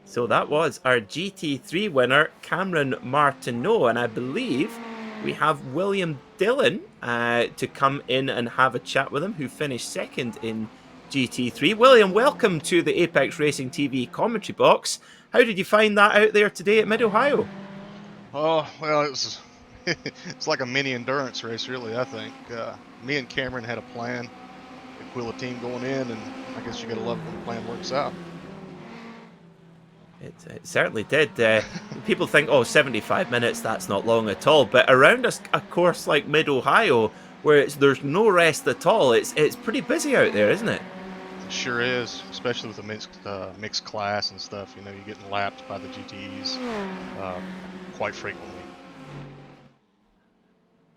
So that was our GT3 winner, Cameron Martineau, and I believe we have William Dillon to come in and have a chat with him, who finished second in GT3. William, welcome to the Apex Racing TV commentary box. How did you find that out there today at Mid-Ohio? Oh, well, it's like a mini endurance race, really, I think. Me and Cameron had a plan, Aquila team going in, and I guess you got to love it when the plan works out. It certainly did. People think, 75 minutes, that's not long at all. But around a course like Mid-Ohio, where there's no rest at all, it's pretty busy out there, isn't it? It sure is, especially with the mixed class and stuff. You know, you're getting lapped by the GTs quite frequently.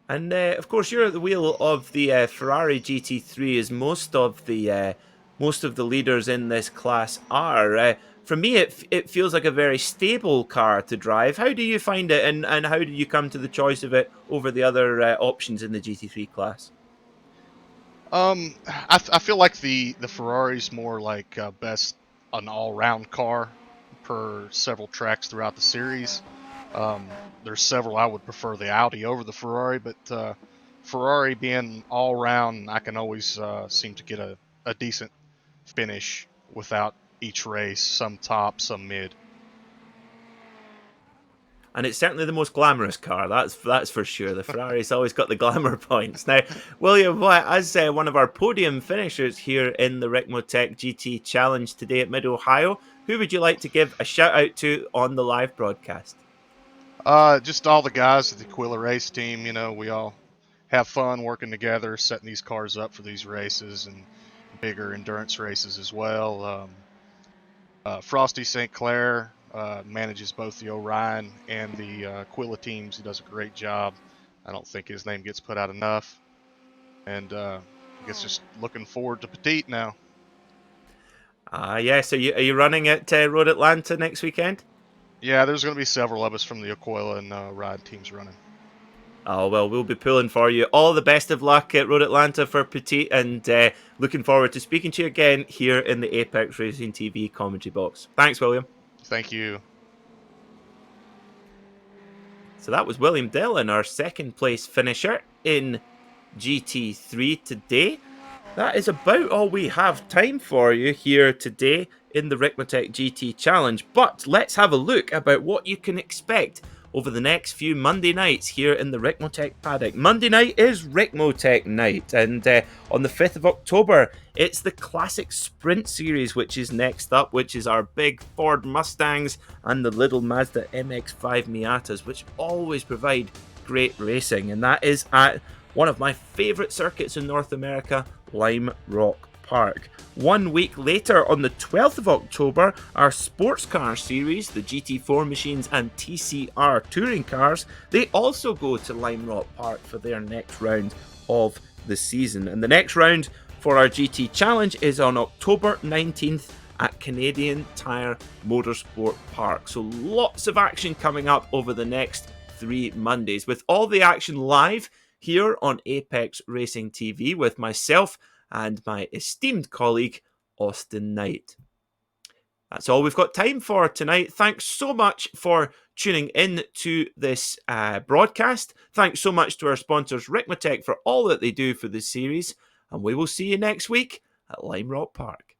And of course, you're at the wheel of the Ferrari GT3, as most of the leaders in this class are. For me, it feels like a very stable car to drive. How do you find it, and how did you come to the choice of it over the other options in the GT3 class? I feel like the Ferrari's more like best an all-round car per several tracks throughout the series. There's several I would prefer the Audi over the Ferrari, but Ferrari being all-round, I can always seem to get a decent finish without each race, some top, some mid. And it's certainly the most glamorous car, that's for sure. The Ferrari's always got the glamour points. Now, William, as one of our podium finishers here in the Ricmotech GT Challenge today at Mid-Ohio, who would you like to give a shout out to on the live broadcast? Just all the guys at the Aquila race team. You know, we all have fun working together, setting these cars up for these races and bigger endurance races as well. Frosty St. Clair manages both the Orion and the Aquila teams. He does a great job. I don't think his name gets put out enough. And I guess just looking forward to Petite now. Yes. Are you running at Road Atlanta next weekend? Yeah, there's going to be several of us from the Aquila and Ride teams running. Oh, well, we'll be pulling for you. All the best of luck at Road Atlanta for Petite, and looking forward to speaking to you again here in the Apex Racing TV commentary box. Thanks, William. Thank you. So that was William Dillon, our second place finisher in GT3 today. That is about all we have time for you here today in the Ricmotech GT Challenge. But let's have a look about what you can expect over the next few Monday nights here in the Ricmotech paddock. Monday night is Ricmotech night, and on the 5th of October, it's the Classic Sprint Series, which is next up, which is our big Ford Mustangs and the little Mazda MX-5 Miatas, which always provide great racing, and that is at one of my favourite circuits in North America, Lime Rock Park. 1 week later, on the 12th of October, our sports car series, the GT4 machines and TCR touring cars, they also go to Lime Rock Park for their next round of the season. And the next round for our GT Challenge is on October 19th at Canadian Tire Motorsport Park. So lots of action coming up over the next 3 Mondays, with all the action live here on Apex Racing TV with myself and my esteemed colleague, Austin Knight. That's all we've got time for tonight. Thanks so much for tuning in to this broadcast. Thanks so much to our sponsors, Ricmotech, for all that they do for this series. And we will see you next week at Lime Rock Park.